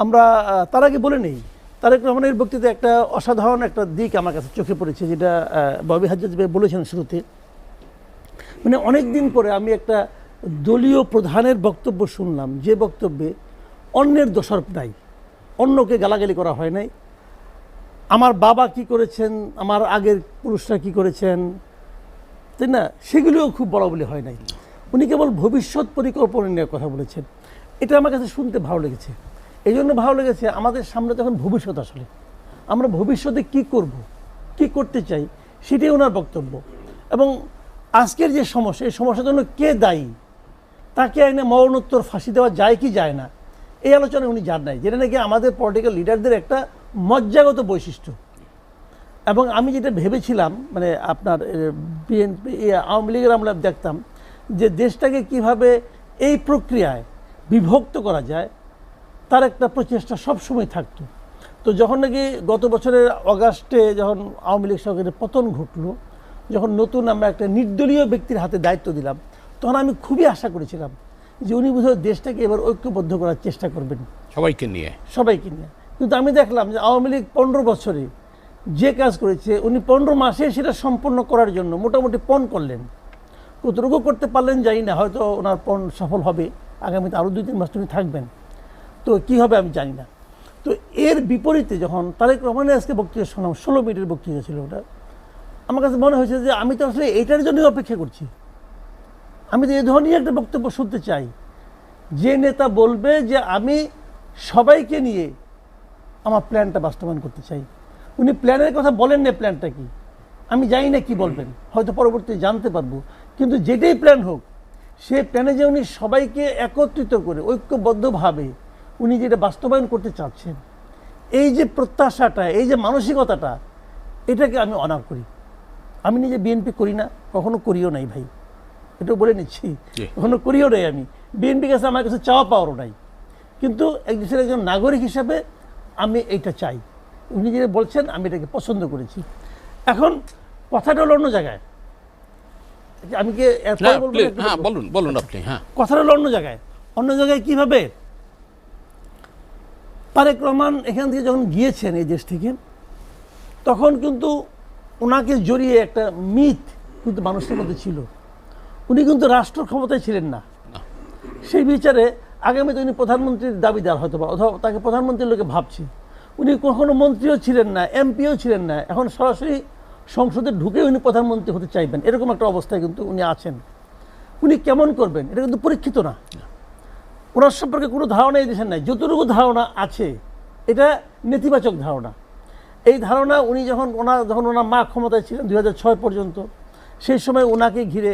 আমরা তার আগে বলে নেই, তারেক রহমানের বক্তৃতায় একটা অসাধারণ একটা দিক আমার কাছে চোখে পড়েছে, যেটা ববি হাজ্জাজ ভাই বলেছেন শুরুতে। মানে অনেক দিন পরে আমি একটা দলীয় প্রধানের বক্তব্য শুনলাম, যে বক্তব্যে অন্যের দোষারোপ নাই, অন্যকে গালাগালি করা হয় নাই, আমার বাবা কি করেছেন, আমার আগের পুরুষরা কি করেছেন, তাই না, সেগুলিও খুব বড় বলে হয় নাই। উনি কেবল ভবিষ্যৎ পরিকল্পনা নিয়ে কথা বলেছেন। এটা আমার কাছে শুনতে ভালো লেগেছে। এই জন্য ভালো লেগেছে, আমাদের সামনে তখন ভবিষ্যৎ, আসলে আমরা ভবিষ্যতে কি করব, কি করতে চাই, সেটাই ওনার বক্তব্য। এবং আজকের যে সমস্যা, এই সমস্যার জন্য কে দায়ী, তাকে এনে মরণোত্তর ফাঁসি দেওয়া যায় কি যায় না, এই আলোচনায় উনি যান নাই, যেটা নাকি আমাদের পলিটিক্যাল লিডারদের একটা মজ্জাগত বৈশিষ্ট্য। এবং আমি যেটা ভেবেছিলাম, মানে আপনার বিএনপি, আওয়ামী লীগের আমরা দেখতাম যে দেশটাকে কিভাবে এই প্রক্রিয়ায় বিভক্ত করা যায়, তার একটা প্রচেষ্টা সবসময় থাকতো। তো যখন নাকি গত বছরের অগাস্টে যখন আওয়ামী লীগ সরকারের পতন ঘটলো, যখন নতুন আমরা একটা নির্দলীয় ব্যক্তির হাতে দায়িত্ব দিলাম, তখন আমি খুবই আশা করেছিলাম যে উনি বোধহয় দেশটাকে এবার ঐক্যবদ্ধ করার চেষ্টা করবেন, সবাইকে নিয়ে। কিন্তু আমি দেখলাম যে আওয়ামী লীগ 15 বছরে যে কাজ করেছে, উনি 15 মাসে সেটা সম্পন্ন করার জন্য মোটামুটি পণ করলেন। কতটুকু করতে পারলেন জানি না, হয়তো ওনার পণ সফল হবে, আগামীতে আরও 2-3 মাস উনি থাকবেন, তো কী হবে আমি জানি না। তো এর বিপরীতে যখন তারেক রহমানের আজকে বক্তৃতা শোনাম, 16 মিনিটের বক্তৃতা ছিল ওটা, আমার কাছে মনে হয়েছে যে আমি তো আসলে এটার জন্যই অপেক্ষা করছি। আমি তো এই ধরনের একটা বক্তব্য শুনতে চাই, যে নেতা বলবে যে আমি সবাইকে নিয়ে আমার প্ল্যানটা বাস্তবায়ন করতে চাই। উনি প্ল্যানের কথা বলেন না, প্ল্যানটা কি আমি জানি না কি বলবেন, হয়তো পরবর্তী জানতে পারবো। কিন্তু যেটাই প্ল্যান হোক, সেই প্ল্যানে যে উনি সবাইকে একত্রিত করে ঐক্যবদ্ধভাবে উনি যেটা বাস্তবায়ন করতে চাচ্ছেন, এই যে প্রত্যাশাটা, এই যে মানসিকতাটা, এটাকে আমি অনার করি। আমি নিজে বিএনপি করি না, কখনো করিও নাই ভাই, এটা বলে নিচ্ছি, কখনো করিও নাই। আমি বিএনপির কাছে আমার কাছে চাওয়া পাওয়ারও নাই, কিন্তু দেশের একজন নাগরিক হিসাবে আমি এইটা চাই। উনি যেটা বলছেন আমি এটাকে পছন্দ করেছি। এখন কথাটা হলো অন্য জায়গায়, আমি কি বলুন আপনি। হ্যাঁ, কথাটা হলো অন্য জায়গায়। অন্য জায়গায় কিভাবে? তারেক রহমান এখান থেকে যখন গিয়েছেন এই দেশ থেকে, তখন কিন্তু ওনাকে জড়িয়ে একটা মিথ কিন্তু মানুষের মধ্যে ছিল। উনি কিন্তু রাষ্ট্র ক্ষমতায় ছিলেন না। সেই বিচারে আগামীতে উনি প্রধানমন্ত্রীর দাবিদার হয়তো বা, অথবা তাকে প্রধানমন্ত্রীর লোকে ভাবছে। উনি কখনো মন্ত্রীও ছিলেন না, এমপিও ছিলেন না, এখন সরাসরি সংসদে ঢুকে উনি প্রধানমন্ত্রী হতে চাইবেন, এরকম একটা অবস্থায় কিন্তু উনি আছেন। উনি কেমন করবেন এটা কিন্তু পরীক্ষিত না। ওনার সম্পর্কে কোনো ধারণা এই দেশের নাই। যতটুকু ধারণা আছে এটা নেতিবাচক ধারণা। এই ধারণা উনি যখন ওনার মা ক্ষমতায় ছিলেন 2006 পর্যন্ত, সেই সময় ওনাকে ঘিরে,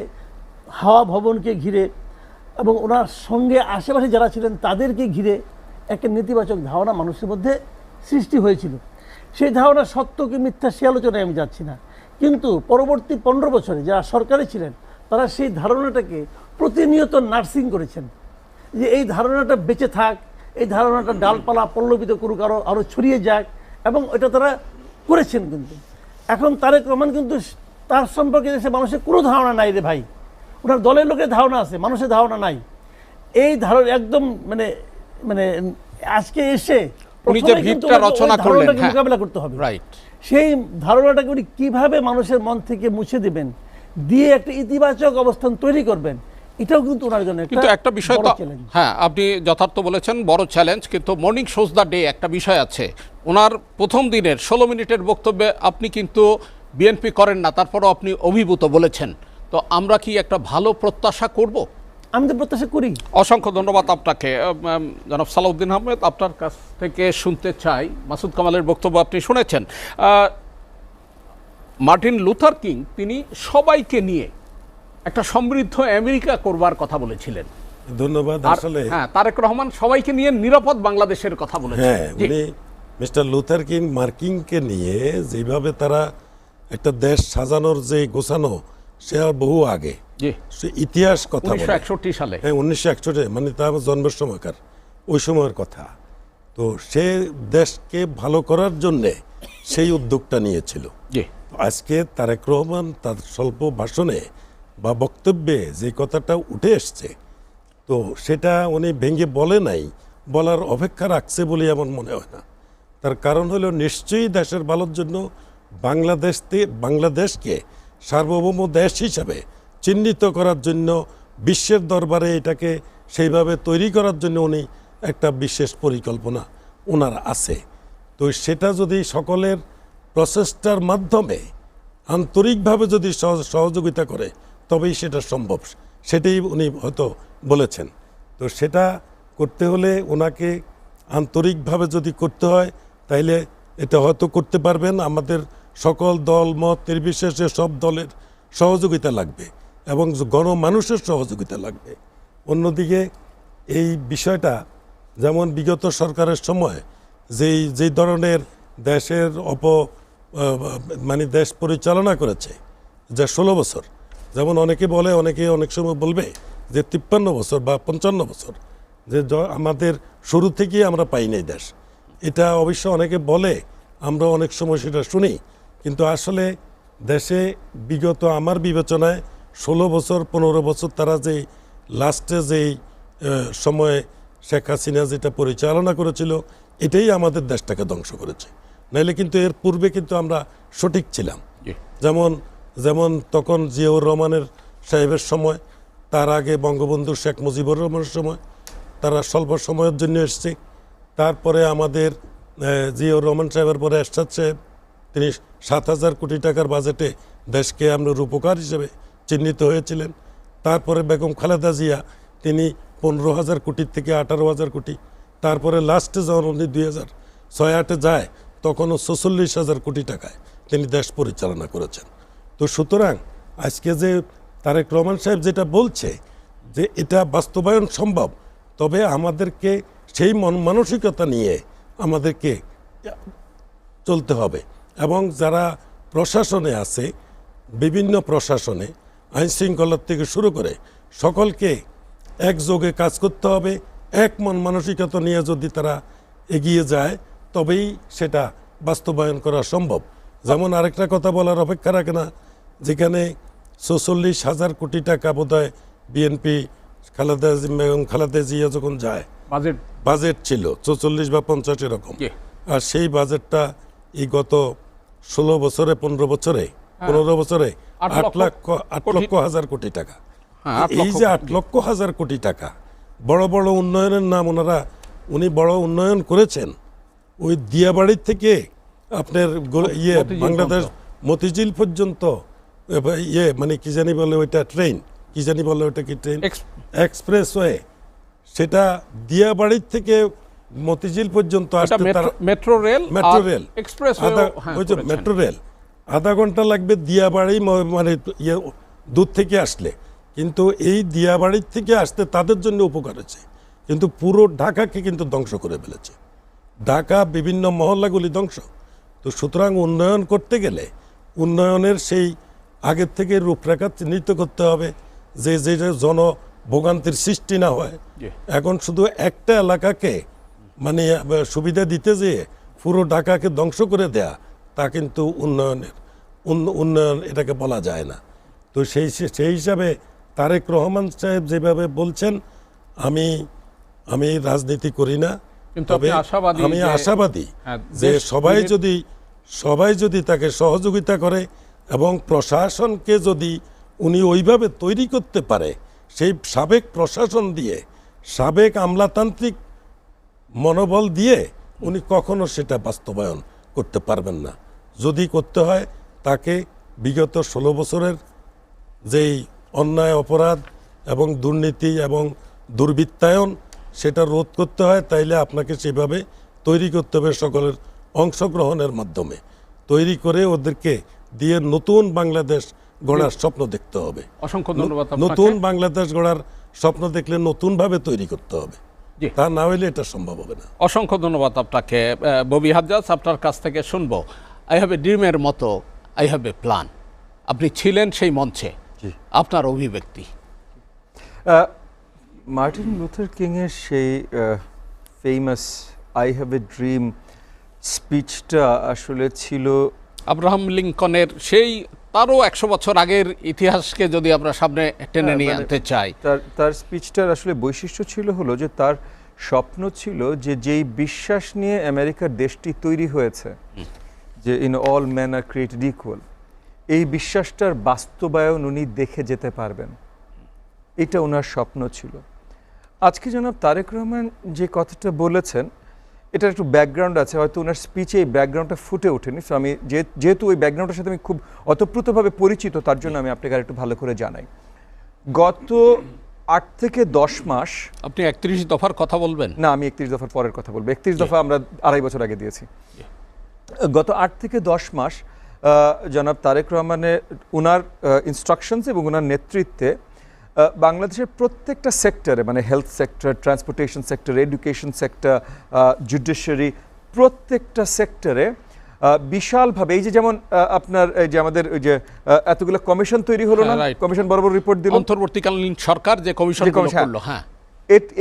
হাওয়া ভবনকে ঘিরে এবং ওনার সঙ্গে আশেপাশে যারা ছিলেন তাদেরকে ঘিরে একটা নেতিবাচক ধারণা মানুষের মধ্যে সৃষ্টি হয়েছিল। সেই ধারণা সত্য কি মিথ্যা সে আলোচনায় আমি যাচ্ছি না, কিন্তু পরবর্তী 15 বছরে যারা সরকারে ছিলেন তারা সেই ধারণাটাকে প্রতিনিয়ত নার্সিং করেছেন, যে এই ধারণাটা বেঁচে থাক, এই ধারণাটা ডালপালা পল্লবিত করুক, আরও ছড়িয়ে যাক, এবং এটা তারা করেছেন। কিন্তু এখন তারেক রহমান কিন্তু তার সম্পর্কে দেশে মানুষের কোনো ধারণা নাই রে ভাই। ওনার দলের লোকের ধারণা আছে, মানুষের ধারণা নাই। এই ধারণা একদম মানে মানে আজকে এসে উনি যে ভিতটা রচনা করলেন, মোকাবেলা করতে হবে। রাইট, সেই ধারণাটাকে উনি কিভাবে মানুষের মন থেকে মুছে দেবেন, দিয়ে একটা ইতিবাচক অবস্থান তৈরি করবেন, এটাও কিন্তু ওনার জন্য কিন্তু একটা বিষয় তো, হ্যাঁ আপনি যথার্থ বলেছেন, বড় চ্যালেঞ্জ। কিন্তু মর্নিং শোজ দ্য ডে একটা বিষয় আছে, ওনার প্রথম দিনের 16 মিনিটের বক্তব্যে আপনি কিন্তু বিএনপি করেন না, তারপরও আপনি অভিভূত বলেছেন। তো আমরা কি একটা ভালো প্রত্যাশা করব? আমি তো প্রত্যাশা করি। অসংখ্য ধন্যবাদ আপনাকে। জনাব সালাউদ্দিন আহমেদ, আপনার কাছ থেকে শুনতে চাই, মাসুদ কামালের বক্তব্য আপনি শুনেছেন। মার্টিন লুথার কিং তিনি সবাইকে নিয়ে একটা সমৃদ্ধ আমেরিকা করবার কথা বলেছিলেন। ধন্যবাদ। আসলে হ্যাঁ, তারেক রহমান সবাইকে নিয়ে নিরাপদ বাংলাদেশের কথা বলেছেন। হ্যাঁ, উনি মিস্টার লুথার কিং মার্কিংকে নিয়ে যেভাবে তারা একটা দেশ সাজানোর যে গোছানো, সে আর বহু আগে, সে ইতিহাস কথা 1961 সালে, হ্যাঁ 1961, মানে তার জন্মের সময়কার ওই সময়ের কথা। তো সে দেশকে ভালো করার জন্যে সেই উদ্যোগটা নিয়েছিল। আজকে তারেক রহমান তার স্বল্প ভাষণে বা বক্তব্যে যে কথাটা উঠে এসছে, তো সেটা উনি ভেঙে বলে নাই, বলার অপেক্ষা রাখছে বলে এমন মনে হয় না। তার কারণ হলো নিশ্চয়ই দেশের ভালোর জন্য বাংলাদেশকে সার্বভৌম দেশ হিসাবে চিহ্নিত করার জন্য, বিশ্বের দরবারে এটাকে সেইভাবে তৈরি করার জন্য উনি একটা বিশেষ পরিকল্পনা ওনার আছে। তো সেটা যদি সকলের প্রচেষ্টার মাধ্যমে আন্তরিকভাবে যদি সহযোগিতা করে তবেই সেটা সম্ভব, সেটাই উনি হয়তো বলেছেন। তো সেটা করতে হলে ওনাকে আন্তরিকভাবে যদি করতে হয় তাইলে এটা হয়তো করতে পারবেন। আমাদের সকল দল মত নির্বিশেষে সব দলের সহযোগিতা লাগবে এবং গণমানুষের সহযোগিতা লাগবে। অন্যদিকে এই বিষয়টা যেমন বিগত সরকারের সময় যেই ধরনের দেশের মানে দেশ পরিচালনা করেছে, যা 16 বছর, যেমন অনেকে বলে, অনেকে অনেক সময় বলবে যে 53 বছর বা 55 বছর, যে আমাদের শুরু থেকেই আমরা পাই নাই দেশ। এটা অবশ্য অনেকে বলে, আমরা অনেক সময় সেটা শুনি, কিন্তু আসলে দেশে বিগত আমার বিবেচনায় 16 বছর 15 বছর তারা যে লাস্টে যেই সময়ে শেখ হাসিনা যেটা পরিচালনা করেছিল, এটাই আমাদের দেশটাকে ধ্বংস করেছে। নাইলে কিন্তু এর পূর্বে কিন্তু আমরা সঠিক ছিলাম। যেমন তখন জিয়াউর রহমানের সাহেবের সময়, তার আগে বঙ্গবন্ধু শেখ মুজিবুর রহমানের সময়, তারা স্বল্প সময়ের জন্য এসছে। তারপরে আমাদের জিয়াউর রহমান সাহেবের পরে এরশাদ সাহেব, তিনি 7,000 কোটি টাকার বাজেটে দেশকে আমরা রূপকার হিসেবে চিহ্নিত হয়েছিলেন। তারপরে বেগম খালেদা জিয়া, তিনি 15,000 কোটি থেকে 18,000 কোটি। তারপরে লাস্টে যখন উনি 6-8-এ যায় তখনও 46,000 কোটি টাকায় তিনি দেশ পরিচালনা করেছেন। তো সুতরাং আজকে যে তারেক রহমান সাহেব যেটা বলছে যে এটা বাস্তবায়ন সম্ভব, তবে আমাদেরকে সেই মানসিকতা নিয়ে আমাদেরকে চলতে হবে। এবং যারা প্রশাসনে আছে, বিভিন্ন প্রশাসনে আইনশৃঙ্খলার থেকে শুরু করে সকলকে একযোগে কাজ করতে হবে। এক মন মানসিকতা নিয়ে যদি তারা এগিয়ে যায় তবেই সেটা বাস্তবায়ন করা সম্ভব। যেমন আরেকটা কথা বলার অপেক্ষা রাখে না, যেখানে 46,000 কোটি টাকা বোধহয় বিএনপি খালেদা জিয়া যখন যায় বাজেট ছিল 44 বা 50 এরকম, আর সেই বাজেটটা এই গত 16 বছরে 15 বছরে 8 লক্ষ হাজার কোটি টাকা। এই যে 8 লক্ষ হাজার কোটি টাকা, বড় বড় উন্নয়নের নাম উনি বড় উন্নয়ন করেছেন। ওই দিয়াবাড়ির থেকে আপনার বাংলাদেশ মতিঝিল পর্যন্ত মানে কি জানি বলে ওইটা ট্রেন, কি জানি বলে ওইটা কি ট্রেন, এক্সপ্রেসওয়ে, সেটা দিয়াবাড়ির থেকে মতিঝিল পর্যন্ত আসতে মেট্রো রেল মেট্রো রেল আধা ঘন্টা লাগবে দিয়াবাড়ি মানে দূর থেকে আসলে। কিন্তু এই দিয়াবাড়ির থেকে আসতে তাদের জন্য উপকার হয়েছে, কিন্তু পুরো ঢাকাকে কিন্তু ধ্বংস করে ফেলেছে। ঢাকা বিভিন্ন মহল্লাগুলি ধ্বংস। তো সুতরাং উন্নয়ন করতে গেলে উন্নয়নের সেই আগের থেকে রূপরেখা চিহ্নিত করতে হবে, যে জনভোগান্তির সৃষ্টি না হয়। এখন শুধু একটা এলাকাকে মানে সুবিধা দিতে যেয়ে পুরো ঢাকাকে ধ্বংস করে দেয়া, তা কিন্তু উন্নয়ন এটাকে বলা যায় না। তো সেই হিসাবে তারেক রহমান সাহেব যেভাবে বলছেন, আমি রাজনীতি করি না, তবে আমি আশাবাদী যে সবাই যদি তাকে সহযোগিতা করে এবং প্রশাসনকে যদি উনি ওইভাবে তৈরি করতে পারে, সেই সাবেক প্রশাসন দিয়ে, সাবেক আমলাতান্ত্রিক মনোবল দিয়ে উনি কখনো সেটা বাস্তবায়ন করতে পারবেন না। যদি করতে হয় তাকে বিগত 16 বছরের যেই অন্যায় অপরাধ এবং দুর্নীতি এবং দুর্বৃত্তায়ন, সেটা রোধ করতে হয়, তাইলে আপনাকে সেভাবে তৈরি করতে হবে, সকলের অংশগ্রহণের মাধ্যমে তৈরি করে ওদেরকে দিয়ে নতুন বাংলাদেশ গড়ার স্বপ্ন দেখতে হবে। অসংখ্য ধন্যবাদ। নতুন বাংলাদেশ গড়ার স্বপ্ন দেখলে নতুনভাবে তৈরি করতে হবে, তা না হইলে এটা সম্ভব হবে না। অসংখ্য ধন্যবাদ আপনাকে। ববি হাজ্জাজ, আপনার কাছ থেকে শুনবো, আই হ্যাভ এ ড্রিমের মতো আই হ্যাভ এ প্ল্যান। আপনি ছিলেন সেই মঞ্চে, আপনার অভিব্যক্তি। মার্টিন লুথার কিংয়ের সেই famous I have a dream স্পিচটা আসলে ছিল আব্রাহাম লিঙ্কনের সেই তারও 100 বছর আগের ইতিহাসকে যদি আমরা সামনে টেনে নিয়ে আনতে চাই, তার স্পিচটার আসলে বৈশিষ্ট্য ছিল হলো যে তার স্বপ্ন ছিল যে যেই বিশ্বাস নিয়ে আমেরিকার দেশটি তৈরি হয়েছে, যে in all man R created equal, এই বিশ্বাসটার বাস্তবায়ন উনি দেখে যেতে পারবেন, এটা ওনার স্বপ্ন ছিল। আজকে জনাব তারেক রহমান যে কথাটা বলেছেন, এটার একটু ব্যাকগ্রাউন্ড আছে, হয়তো ওনার স্পিচে এই ব্যাকগ্রাউন্ডটা ফুটে ওঠেনি। সো আমি যেহেতু ওই ব্যাকগ্রাউন্ডের সাথে আমি খুব অতপ্রতভাবে পরিচিত, তার জন্য আমি আপনাকে আর একটু ভালো করে জানাই। গত 8 থেকে 10 মাস, আপনি 31 দফার কথা বলবেন না, আমি 31 দফার পরের কথা বলবো। 31 দফা আমরা 2.5 বছর আগে দিয়েছি। গত 8 থেকে 10 মাস জনাব তারেক রহমানের ওনার ইনস্ট্রাকশনস এবং ওনার নেতৃত্বে বাংলাদেশের প্রত্যেকটা সেক্টরে, মানে health sector, transportation sector, education sector, judiciary, প্রত্যেকটা সেক্টরে বিশালভাবে, এই যে যেমন আপনার এই যে আমাদের ওই যে এতগুলো কমিশন তৈরি হলো না, কমিশন বরাবর রিপোর্ট দিল অন্তর্বর্তীকালীন সরকার যে কমিশন করলো, হ্যাঁ,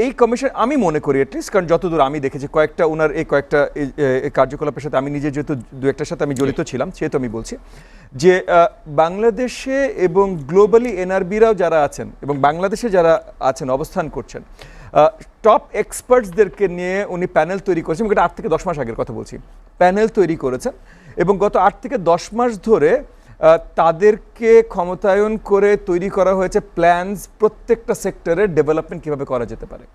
এই কমিশন আমি মনে করি অ্যাটলিস্ট, কারণ যতদূর আমি দেখেছি কয়েকটা ওনার এই কয়েকটা কার্যকলাপের সাথে আমি নিজে যেহেতু দু একটার সাথে আমি জড়িত ছিলাম, সেহেতু আমি বলছি যে বাংলাদেশে এবং গ্লোবালি এনআরবিরাও যারা আছেন এবং বাংলাদেশে যারা আছেন অবস্থান করছেন, টপ এক্সপার্টসদেরকে নিয়ে উনি প্যানেল তৈরি করেছেন। এটা 8 থেকে 10 মাস আগের কথা বলছি। প্যানেল তৈরি করেছেন এবং গত 8 থেকে 10 মাস ধরে তাদেরকে ক্ষমতায়ন করে তৈরি করা হয়েছে প্ল্যানস, প্রত্যেকটা সেক্টরের ডেভেলপমেন্ট কীভাবে করা যেতে পারে।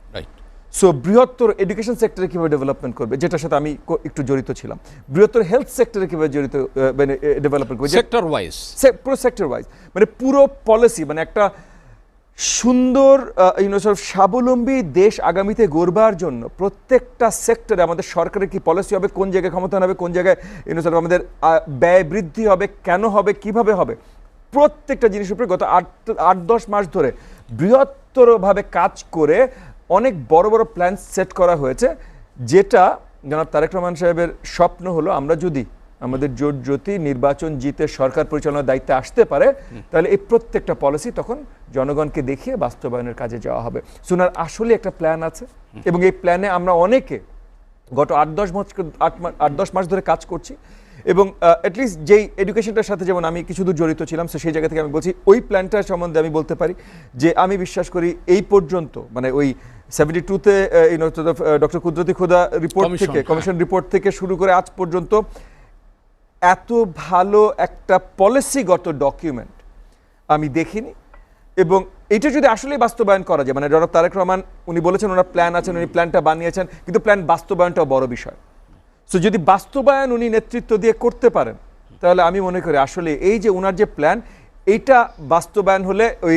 সো বৃহত্তর এডুকেশন সেক্টরে কীভাবে ডেভেলপমেন্ট করবে, যেটার সাথে আমি একটু জড়িত ছিলাম। বৃহত্তর হেলথ সেক্টরে কীভাবে জড়িত ডেভেলপমেন্ট করবে, সেক্টর ওয়াইজ, পুরো সেক্টর ওয়াইজ, মানে পুরো পলিসি, মানে একটা সুন্দর স্বাবলম্বী দেশ আগামীতে গড়বার জন্য প্রত্যেকটা সেক্টরে আমাদের সরকারের কি পলিসি হবে, কোন জায়গায় ক্ষমতা হবে, কোন জায়গায় আমাদের ব্যয় বৃদ্ধি হবে, কেন হবে, কিভাবে হবে, প্রত্যেকটা জিনিসের উপরে গত 8-10 মাস ধরে বৃহত্তরভাবে কাজ করে অনেক বড় বড় প্ল্যান সেট করা হয়েছে, যেটা জনাব তারেক রহমান সাহেবের স্বপ্ন হলো আমরা যদি আমাদের জোট জ্যোতি নির্বাচন জিতে সরকার পরিচালনার দায়িত্বে আসতে পারে তাহলে এই প্রত্যেকটা পলিসি তখন জনগণকে দেখিয়ে বাস্তবায়নের কাজে যাওয়া হবে। সুনার আসলে একটা প্ল্যান আছে এবং এই প্ল্যানে আমরা অনেকে গত 8-10 মাস ধরে কাজ করছি এবং অ্যাটলিস্ট যেই এডুকেশনটার সাথে যেমন আমি কিছু দূর জড়িত ছিলাম, সেই জায়গা থেকে আমি বলছি ওই প্ল্যানটার সম্বন্ধে আমি বলতে পারি যে আমি বিশ্বাস করি এই পর্যন্ত মানে ওই 72-তে ডক্টর কুদরতি খুদা রিপোর্ট থেকে, কমিশন রিপোর্ট থেকে শুরু করে আজ পর্যন্ত এত ভালো একটা পলিসিগত ডকুমেন্ট আমি দেখিনি। এবং এটা যদি আসলে বাস্তবায়ন করা যায়, মানে জনাব তারেক রহমান উনি বলেছেন ওনার প্ল্যান আছেন, উনি প্ল্যানটা বানিয়েছেন, কিন্তু প্ল্যান বাস্তবায়নটাও বড় বিষয়। সো যদি বাস্তবায়ন উনি নেতৃত্ব দিয়ে করতে পারেন তাহলে আমি মনে করি আসলে এই যে ওনার যে প্ল্যান এইটা বাস্তবায়ন হলে ওই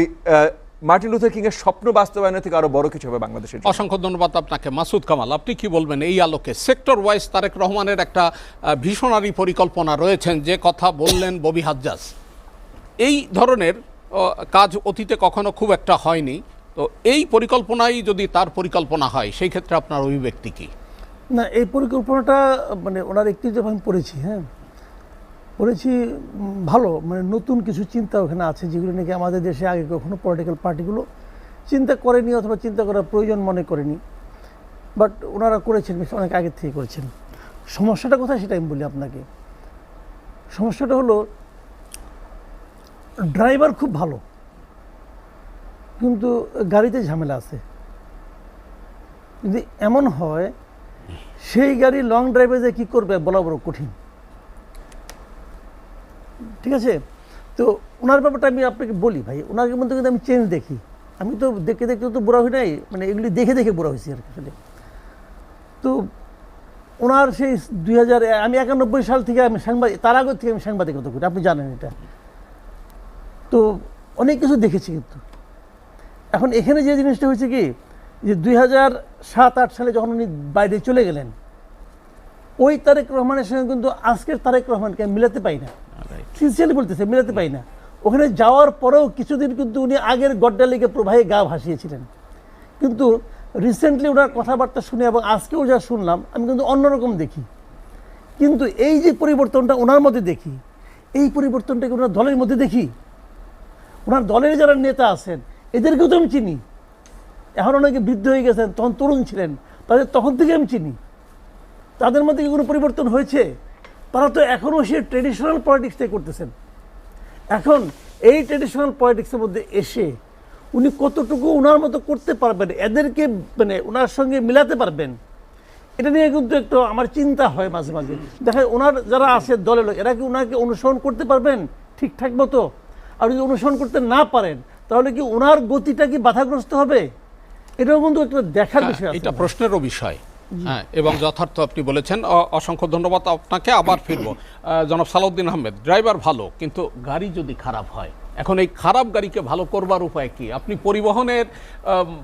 মার্টিন লুথার কিং এর স্বপ্ন বাস্তবায়নের থেকে আরো বড় কিছু হবে বাংলাদেশের জন্য। অসংখ্য ধন্যবাদ আপনাকে মাসুদ কামাল। আপনি কি বলবেন এই আলোকে? সেক্টর ওয়াইজ তারেক রহমানের একটা ভিশনারি পরিকল্পনা রয়েছেন, যে কথা বললেন ববি হাজ্জাজ, এই ধরনের কাজ অতীতে কখনো খুব একটা হয়নি। তো এই পরিকল্পনাই যদি তার পরিকল্পনা হয় সেই ক্ষেত্রে আপনার অভিব্যক্তি কি? না, এই পরিকল্পনাটা মানে ওনার একটি যখন পড়েছি, পড়েছি ভালো, মানে নতুন কিছু চিন্তা ওখানে আছে যেগুলো নাকি আমাদের দেশে আগে কখনো পলিটিক্যাল পার্টিগুলো চিন্তা করেনি অথবা চিন্তা করার প্রয়োজন মনে করেনি, বাট ওনারা করেছেন, অনেক আগের থেকে করেছেন। সমস্যাটা কোথায় সেটা আমি বলি আপনাকে। সমস্যাটা হলো ড্রাইভার খুব ভালো কিন্তু গাড়িতে ঝামেলা আছে। যদি এমন হয় সেই গাড়ি লং ড্রাইভে যে কী করবে বলা বড় কঠিন, ঠিক আছে? তো ওনার ব্যাপারটা আমি আপনাকে বলি ভাই, ওনাকে মধ্যে কিন্তু আমি চেঞ্জ দেখি। আমি তো দেখে দেখতে তো বুড়া হই নাই, মানে এগুলি দেখে দেখে বুড়া হয়েছি আর কি আসলে। তো ওনার সেই 2000 আমি 91 সাল থেকে আমি তার আগে থেকে আমি সাংবাদিকতা করি, আপনি জানেন এটা। তো অনেক কিছু দেখেছি, কিন্তু এখন এখানে যে জিনিসটা হয়েছে কি যে 2007-8 সালে যখন উনি বাইরে চলে গেলেন, ওই তারেক রহমানের সঙ্গে কিন্তু আজকের তারেক রহমানকে আমি মিলাতে পাই না, সিনসিয়ারলি বলতেছে, মিলাতে পাই না। ওখানে যাওয়ার পরেও কিছুদিন কিন্তু উনি আগের গড্ডালিকে প্রবাহে গা ভাসিয়েছিলেন, কিন্তু রিসেন্টলি ওনার কথাবার্তা শুনে এবং আজকেও যা শুনলাম আমি কিন্তু অন্যরকম দেখি। কিন্তু এই যে পরিবর্তনটা ওনার মধ্যে দেখি, এই পরিবর্তনটাকে ওনার দলের মধ্যে দেখি। ওনার দলের যারা নেতা আছেন এদেরকেও তো আমি চিনি, এখন অনেকে বৃদ্ধ হয়ে গেছেন, তখন তরুণ ছিলেন, তাদের তখন থেকে আমি চিনি। তাদের মধ্যে কি কোনো পরিবর্তন হয়েছে? তারা তো এখনও সে ট্রেডিশনাল পলিটিক্সটাই করতেছেন। এখন এই ট্রেডিশনাল পলিটিক্সের মধ্যে এসে উনি কতটুকু ওনার মতো করতে পারবেন, এদেরকে মানে ওনার সঙ্গে মিলাতে পারবেন, এটা নিয়ে কিন্তু একটু আমার চিন্তা হয় মাঝে মাঝে। দেখা যায় ওনার যারা আছে দলের লোক, এরা কি ওনাকে অনুসরণ করতে পারবেন ঠিকঠাক মতো? আর যদি অনুসরণ করতে না পারেন তাহলে কি ওনার গতিটা কি বাধাগ্রস্ত হবে? এটাও কিন্তু একটা দেখার বিষয়, এটা প্রশ্নেরও বিষয়। হ্যাঁ, এবং যথার্থ আপনি বলেছেন। অসংখ্য ধন্যবাদ আপনাকে। আবার ফিরবো জনাব সালাউদ্দিন আহমেদ। ড্রাইভার ভালো কিন্তু গাড়ি যদি খারাপ হয়, এখন এই খারাপ গাড়িকে ভালো করবার উপায় কি? আপনি পরিবহনের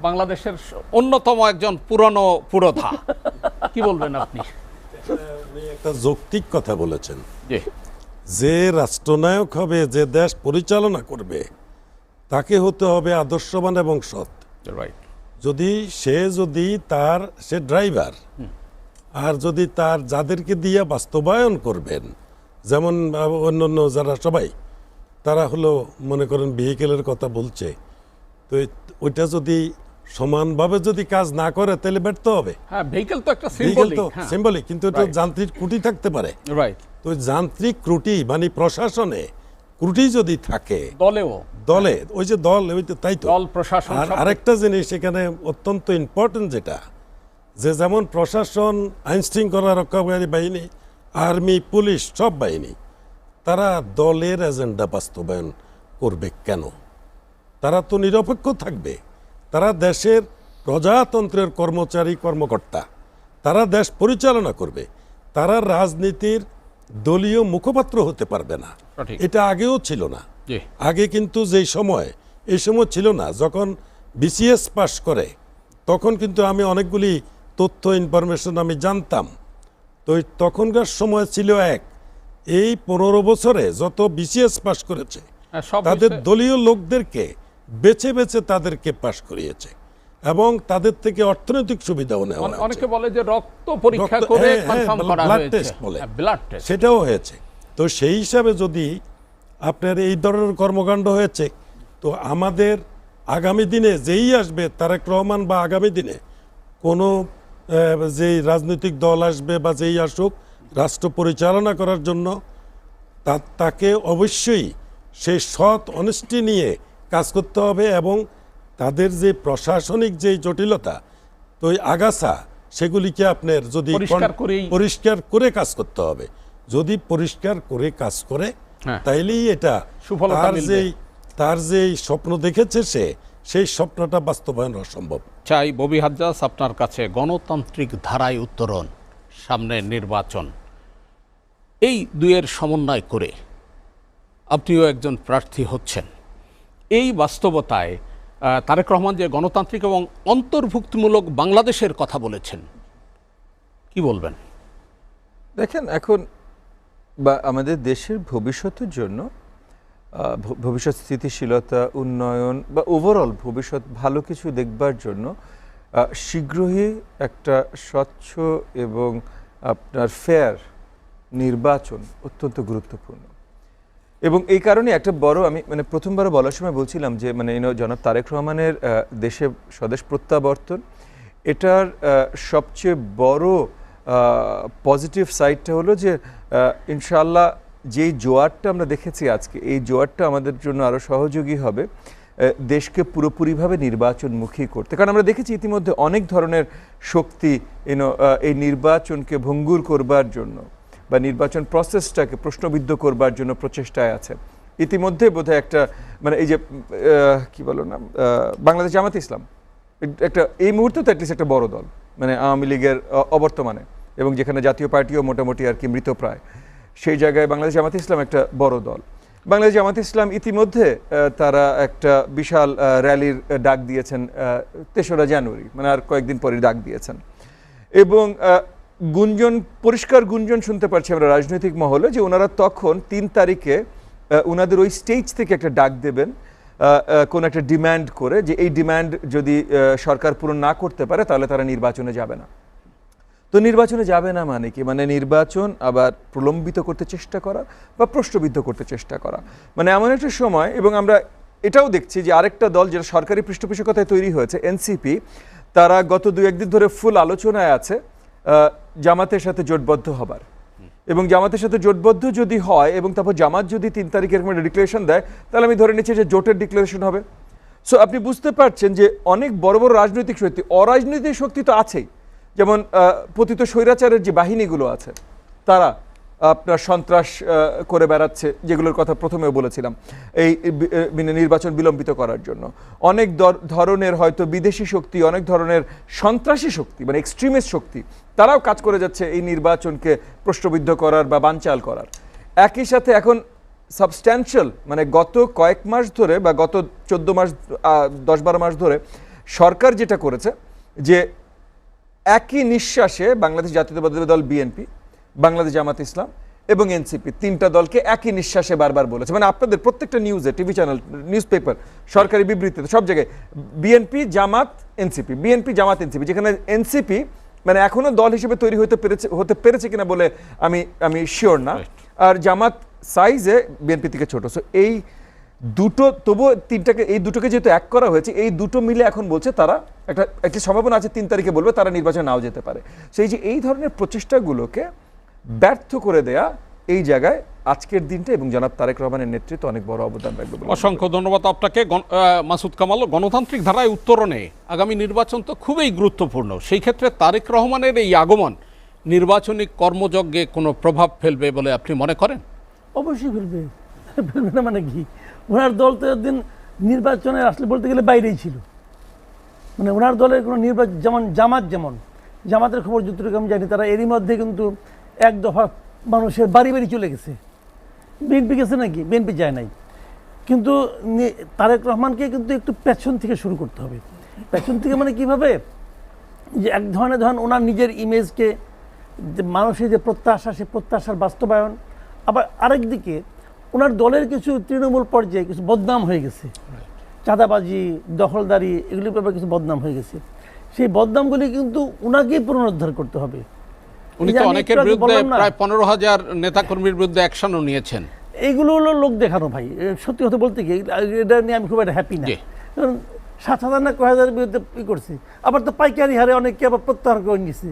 বাংলাদেশের অন্যতম একজন পুরোধা, কি বলবেন আপনি? একটা যৌক্তিক কথা বলেছেন, যে রাষ্ট্রনায়ক হবে, যে দেশ পরিচালনা করবে, তাকে হতে হবে আদর্শবান এবং সৎ। যদি সে ড্রাইভার, আর যদি তার যাদেরকে দিয়ে বাস্তবায়ন করবেন, যেমন অন্যান্য যারা সবাই তারা হলো মনে করেন ভেহিকেলের কথা বলছে, তো ওইটা যদি সমানভাবে যদি কাজ না করে তাহলে ব্যর্থ হবে। হ্যাঁ, ভেহিকেল তো একটা সিম্বলিক, কিন্তু এটা যান্ত্রিক ত্রুটি থাকতে পারে। তো যান্ত্রিক ত্রুটি মানে প্রশাসনে ত্রুটি যদি থাকে, দলে ওই যে দল, ওই তো তাই তো দল প্রশাসন। আর আরেকটা জিনিস এখানে অত্যন্ত ইম্পর্টেন্ট, যেটা যে যেমন প্রশাসন, আইন শৃঙ্খলা রক্ষাকারী বাহিনী, আর্মি, পুলিশ, সব বাহিনী, তারা দলের এজেন্ডা বাস্তবায়ন করবে কেন? তারা তো নিরপেক্ষ থাকবে। তারা দেশের প্রজাতন্ত্রের কর্মচারী, কর্মকর্তা, তারা দেশ পরিচালনা করবে। তারা রাজনীতির দলীয় মুখপাত্র হতে পারবে না। এটা আগেও ছিল না। আগে কিন্তু যেই সময় এই সময় ছিল না। যখন বিসিএস পাশ করে তখন কিন্তু আমি অনেকগুলি তথ্য ইনফরমেশন আমি জানতাম। তো তখনকার সময় ছিল এই 15 বছরে যত বিসিএস পাশ করেছে তাদের দলীয় লোকদেরকে বেছে বেছে তাদেরকে পাশ করিয়েছে এবং তাদের থেকে অর্থনৈতিক সুবিধাও নেওয়া হয়েছে। অনেকে বলে যে রক্ত পরীক্ষা করে কনফার্ম করা ব্লাড হয়েছে, টেস্ট বলে, ব্লাড টেস্ট, সেটাও হয়েছে। তো সেই হিসাবে যদি আপনার এই ধরনের কর্মকাণ্ড হয়েছে, তো আমাদের আগামী দিনে যেই আসবে তারেক রহমান বা আগামী দিনে কোনো যেই রাজনৈতিক দল আসবে বা যেই আসুক রাষ্ট্র পরিচালনা করার জন্য তাকে অবশ্যই সেই সৎ অনেস্টি নিয়ে কাজ করতে হবে এবং তাদের যে প্রশাসনিক যে জটিলতা, তো ওই আগাছা সেগুলিকে আপনার যদি পরিষ্কার করে কাজ করতে হবে। যদি পরিষ্কার করে কাজ করে তাইলেই এটা তার যে স্বপ্ন দেখেছে সেই স্বপ্নটা বাস্তবায়ন অসম্ভব। চাই ববি হাজ্জাজ আপনার কাছে গণতান্ত্রিক ধারায় উত্তরণ, সামনে নির্বাচন, এই দুয়ের সমন্বয় করে আপনিও একজন প্রার্থী হচ্ছেন। এই বাস্তবতায় তারেক রহমান যে গণতান্ত্রিক এবং অন্তর্ভুক্তিমূলক বাংলাদেশের কথা বলেছেন, কি বলবেন? দেখেন, এখন বা আমাদের দেশের ভবিষ্যতের জন্য ভবিষ্যৎ স্থিতিশীলতা, উন্নয়ন বা ওভারঅল ভবিষ্যৎ ভালো কিছু দেখবার জন্য শীঘ্রই একটা স্বচ্ছ এবং আপনার ফেয়ার নির্বাচন অত্যন্ত গুরুত্বপূর্ণ। এবং এই কারণে একটা বড়, আমি মানে প্রথমবার বলার সময় বলছিলাম যে মানে জনাব তারেক রহমানের দেশে স্বদেশ প্রত্যাবর্তন, এটার সবচেয়ে বড় পজিটিভ সাইডটা হলো যে ইনশাআল্লাহ যেই জোয়ারটা আমরা দেখেছি আজকে, এই জোয়ারটা আমাদের জন্য আরও সহযোগী হবে দেশকে পুরোপুরিভাবে নির্বাচনমুখী করতে। কারণ আমরা দেখেছি ইতিমধ্যে অনেক ধরনের শক্তি এই নির্বাচনকে ভঙ্গুর করবার জন্য বা নির্বাচন প্রসেসটাকে প্রশ্নবিদ্ধ করবার জন্য প্রচেষ্টায় আছে। ইতিমধ্যে বোধহয় একটা মানে এই যে কি বলো না, বাংলাদেশ জামাত ইসলাম একটা এই মুহূর্তে তো অ্যাটলিস্ট একটা বড় দল, মানে আওয়ামী লীগের অবর্তমানে, এবং যেখানে জাতীয় পার্টিও মোটামুটি আর কি মৃতপ্রায়, সেই জায়গায় বাংলাদেশ জামাত ইসলাম একটা বড় দল। বাংলাদেশ জামাত ইসলাম ইতিমধ্যে তারা একটা বিশাল র্যালির ডাক দিয়েছেন ৩রা জানুয়ারি, মানে আর কয়েকদিন পরে ডাক দিয়েছেন। এবং গুঞ্জন, পরিষ্কার গুঞ্জন শুনতে পারছি আমরা রাজনৈতিক মহলে যে ওনারা তখন ৩ তারিখে ওনাদের ওই স্টেজ থেকে একটা ডাক দেবেন কোন একটা ডিম্যান্ড করে, যে এই ডিম্যান্ড যদি সরকার পূরণ না করতে পারে তাহলে তারা নির্বাচনে যাবে না। তো নির্বাচনে যাবে না মানে কি? মানে নির্বাচন আবার প্রলম্বিত করতে চেষ্টা করা বা প্রশ্নবিদ্ধ করতে চেষ্টা করা, মানে এমন একটা সময়। এবং আমরা এটাও দেখছি যে আরেকটা দল যেটা সরকারি পৃষ্ঠপোষকতায় তৈরি হয়েছে, এনসিপি, তারা গত 2-1 দিন ধরে ফুল আলোচনায় আছে জামাতের সাথে জোটবদ্ধ হবার। এবং জামাতের সাথে জোটবদ্ধ যদি হয় এবং তারপর জামাত যদি 3 তারিখে এরকম একটা ডিক্লারেশন দেয়, তাহলে আমি ধরে নিচ্ছি যে জোটের ডিক্লারেশন হবে। সো আপনি বুঝতে পারছেন যে অনেক বড় বড় রাজনৈতিক শক্তি, অরাজনৈতিক শক্তি তো আছেই, যেমন পতিত স্বৈরাচারের যে বাহিনীগুলো আছে তারা আপনার সন্ত্রাস করে বেড়াচ্ছে, যেগুলোর কথা প্রথমে বলেছিলাম, এই নির্বাচন বিলম্বিত করার জন্য। অনেক ধরনের হয়তো বিদেশি শক্তি, অনেক ধরনের সন্ত্রাসী শক্তি, মানে এক্সট্রিমিস্ট শক্তি, তারাও কাজ করে যাচ্ছে এই নির্বাচনকে প্রশ্নবিদ্ধ করার বা বানচাল করার। একই সাথে এখন সাবস্ট্যান্সিয়াল, মানে গত কয়েক মাস ধরে বা গত 14 মাস 10-12 মাস ধরে সরকার যেটা করেছে যে একই নিঃশ্বাসে বাংলাদেশ জাতীয়তাবাদী দল বিএনপি, বাংলাদেশ জামাত ইসলাম এবং এনসিপি 3টা দলকে একই নিঃশ্বাসে বারবার বলেছে। মানে আপনাদের প্রত্যেকটা নিউজে, টিভি চ্যানেল, নিউজ পেপার, সরকারি বিবৃতিতে, সব জায়গায় বিএনপি জামাত এনসিপি, বিএনপি জামাত এনসিপি, যেখানে এনসিপি মানে এখনো দল হিসেবে তৈরি হতে পেরেছে কিনা বলে আমি শিওর না, আর জামাত সাইজে বিএনপি থেকে ছোট। সো এই দুটো, তবুও এই দুটোকে যেহেতু এক করা হয়েছে, এই দুটো মিলে এখন বলছে তারা একটা সম্ভাবনা আছে 3 তারিখে বলবে তারা নির্বাচন নাও যেতে পারে। সেই যে এই ধরনের প্রচেষ্টাগুলোকে ব্যর্থ করে দেয়া, এই জায়গায় আজকের দিনটা এবং জনাব তারেক রহমানের নেতৃত্বে অনেক বড় অবদান রাখবে। অসংখ্য ধন্যবাদ আপনাকে মাসুদ কামাল। গণতান্ত্রিক ধারায় উত্তরণে আগামী নির্বাচন তো খুবই গুরুত্বপূর্ণ, সেই ক্ষেত্রে তারেক রহমানের এই আগমন নির্বাচনী কর্মযজ্ঞে কোনো প্রভাব ফেলবে বলে আপনি মনে করেন? অবশ্যই ফেলবে না মানে কি, ওনার দল তো একদিন নির্বাচনে আসলে বলতে গেলে বাইরেই ছিল। মানে ওনার দলের কোনো নির্বাচন, যেমন জামাতের খবর যতটুকু আমি জানি, তারা এরই মধ্যে কিন্তু 1 দফা মানুষের বাড়ি বাড়ি চলে গেছে। বিএনপি গেছে নাকি? বিএনপি যায় নাই। কিন্তু তারেক রহমানকে কিন্তু একটু পেছন থেকে শুরু করতে হবে। পেছন থেকে মানে কিভাবে, যে এক ধরনের ধরেন ওনার নিজের ইমেজকে, যে মানুষের যে প্রত্যাশা, সে প্রত্যাশার বাস্তবায়ন। আবার আরেক দিকে ওনার দলের কিছু তৃণমূল পর্যায়ে কিছু বদনাম হয়ে গেছে, চাঁদাবাজি, দখলদারি, এগুলির ব্যাপারে কিছু বদনাম হয়ে গেছে। সেই বদনামগুলি কিন্তু ওনাকেই পুনরুদ্ধার করতে হবে। উনি তো অনেকের বিরুদ্ধে প্রায় 15,000 নেতাকর্মীর বিরুদ্ধে অ্যাকশনও নিয়েছেন। এইগুলো হলো লোক দেখানো ভাই। সত্যি কথা বলতে কি, এটা নিয়ে আমি খুব একটা হ্যাপি না। কারণ 7,000 না 9,000 বিরুদ্ধে ই করছে, আবার তো পাইকারি হারে অনেকে আবার প্রত্যাহার করে নিয়েছে,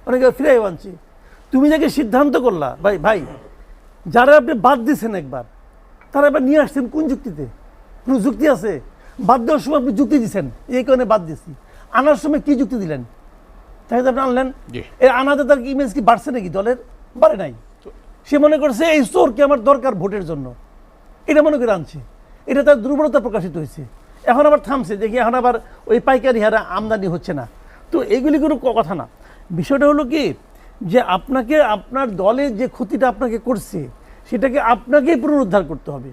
অনেকে ফিরে আনছে। তুমি যাকে সিদ্ধান্ত করলা ভাই, যারা আপনি বাদ দিয়েছেন একবার, তারা এবার নিয়ে আসছেন কোন যুক্তিতে? কোনো যুক্তি আছে? বাদ দেওয়ার সময় আপনি যুক্তি দিচ্ছেন, এই কারণে বাদ দিয়েছি। আনার সময় কি যুক্তি দিলেন? তাই তো আপনি আনলেন। এর আনাতে তার ইমেজ কি বাড়ছে নাকি? দলের বাড়ে নাই। সে মনে করছে এই চোরকে আমার দরকার ভোটের জন্য, এটা মনে করে আনছে। এটা তার দুর্বলতা প্রকাশিত হয়েছে। এখন আবার থামছে, দেখি এখন আবার ওই পাইকারি হারে আমদানি হচ্ছে না। তো এগুলি কোনো কথা না। বিষয়টা হলো কি, যে আপনাকে আপনার দলে যে ক্ষতিটা আপনাকে করছে, সেটাকে আপনাকেই পুনরুদ্ধার করতে হবে।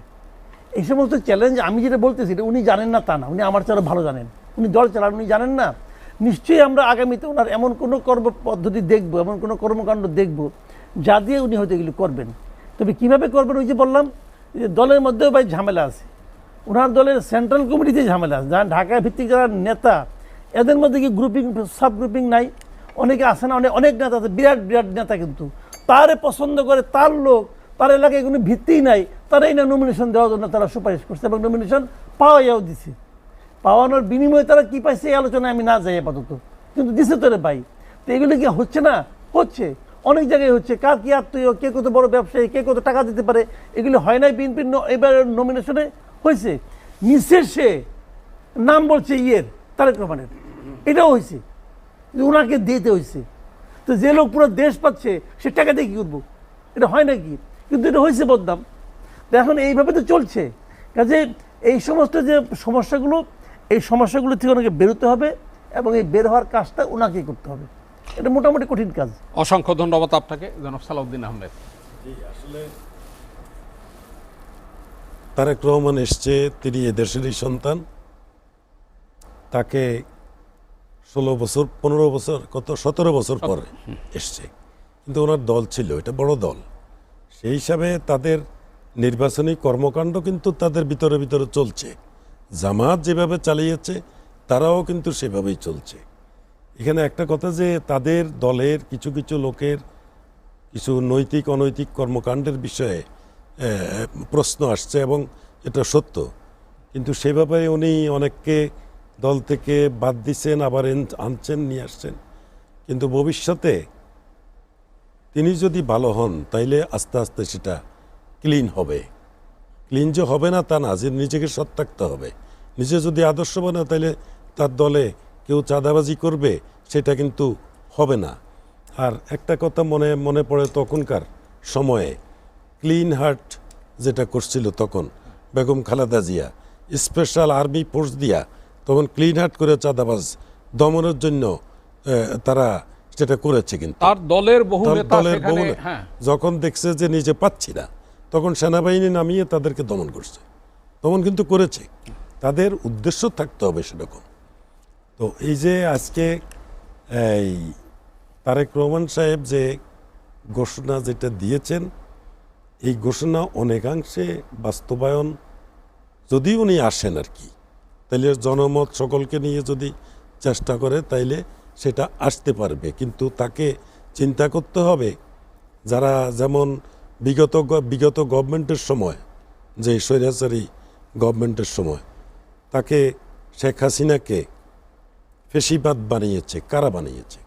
এই সমস্ত চ্যালেঞ্জ আমি যেটা বলতেছি, এটা উনি জানেন না তা না, উনি আমার চেয়ে ভালো জানেন। উনি দল চালান, উনি জানেন না। নিশ্চয়ই আমরা আগামীতে ওনার এমন কোনো কর্মপদ্ধতি দেখব, এমন কোনো কর্মকাণ্ড দেখব, যা দিয়ে উনি হয়তো এগুলি করবেন। তবে কীভাবে করবেন, ওই যে বললাম যে দলের মধ্যেও ভাই ঝামেলা আছে, ওনার দলের সেন্ট্রাল কমিটিতে ঝামেলা আছে। যারা ঢাকা ভিত্তিক যারা নেতা, এদের মধ্যে কি গ্রুপিং, সাব গ্রুপিং নাই? অনেকে আছে না, অনেক নেতা আছে, বিরাট বিরাট নেতা, কিন্তু তারে পছন্দ করে তার লোক, তার এলাকায় কোনো ভিত্তিই নাই, তারাই না নমিনেশন দেওয়ার জন্য তারা সুপারিশ করছে এবং নমিনেশন পাওয়াও দিছে। পাওয়ানোর বিনিময়ে তারা কী পাইছে এই আলোচনায় আমি না যাই আপাতত, কিন্তু দিছে তোরে ভাই। তো এগুলো কি হচ্ছে না? হচ্ছে, অনেক জায়গায় হচ্ছে। কার কি আত্মীয়, কে কত বড় ব্যবসায়ী, কে কত টাকা দিতে পারে, এগুলি হয় নাই বিএনপির এবার নমিনেশনে হয়েছে। নিচের সে নাম বলছে তারেক রহমানের, এটাও হয়েছে, ওনাকে দিতে হয়েছে। তো যে লোক পুরো দেশ পাচ্ছে, সে টাকা দিয়ে কী করবো? এটা হয় নাকি? কিন্তু এটা হয়েছে বদনাম। তো এখন এইভাবে তো চলছে। কাজে এই সমস্ত যে সমস্যাগুলো, এই সমস্যাগুলো থেকে ওনাকে বেরোতে হবে এবং এই বের হওয়ার কাজটা ওনাকেই করতে হবে। এটা মোটামুটি কঠিন কাজ। অসংখ্য ধন্যবাদ আপনাকে জনাব সালাউদ্দিন আহমেদ। আসলে তারেক রহমান এসছে, তিনি এদেশেরই সন্তান। তাকে 16 বছর 15 বছর 17 বছর পরে এসছে, কিন্তু ওনার দল ছিল, এটা বড় দল। সেই হিসাবে তাদের নির্বাচনী কর্মকাণ্ড কিন্তু তাদের ভিতরে ভিতরে চলছে। জামাত যেভাবে চালিয়েছে, তারাও কিন্তু সেভাবেই চলছে। এখানে একটা কথা, যে তাদের দলের কিছু কিছু লোকের কিছু নৈতিক অনৈতিক কর্মকাণ্ডের বিষয়ে প্রশ্ন আসছে এবং এটা সত্য, কিন্তু সেভাবে উনি অনেককে দল থেকে বাদ দিচ্ছেন, আবার আনছেন, নিয়ে আসছেন। কিন্তু ভবিষ্যতে তিনি যদি ভালো হন, তাইলে আস্তে আস্তে সেটা ক্লিন হবে। ক্লিন যে হবে না তা না, যে নিজেকে সৎ থাকতে হবে। নিজে যদি আদর্শবান হয়, তাইলে তার দলে কেউ চাঁদাবাজি করবে, সেটা কিন্তু হবে না। আর একটা কথা মনে পড়ে, তখনকার সময়ে ক্লিন হার্ট যেটা করছিল তখন Begum Khaleda Zia, special army force দিয়া তখন ক্লিন হার্ট করে চাঁদাবাজ দমনের জন্য তারা সেটা করেছে। কিন্তু তার দলের বহু নেতা সেখানে, যখন দেখছে যে নিজে পাচ্ছি না, তখন সেনাবাহিনী নামিয়ে তাদেরকে দমন করছে। দমন কিন্তু করেছে, তাদের উদ্দেশ্য থাকতে হবে সেরকম। তো এই যে আজকে এই তারেক রহমান সাহেব যে ঘোষণা যেটা দিয়েছেন, এই ঘোষণা অনেকাংশে বাস্তবায়ন যদি উনি আসেন আর কি, তাইলে জনমত সকলকে নিয়ে যদি চেষ্টা করে, তাইলে সেটা আসতে পারবে। কিন্তু তাকে চিন্তা করতে হবে, যারা যেমন বিগত গভর্নমেন্টের সময়, যে স্বৈরাচারী গভর্নমেন্টের সময়, তাকে শেখ হাসিনাকে ফেসিবাদ বানিয়েছে। কারা বানিয়েছে?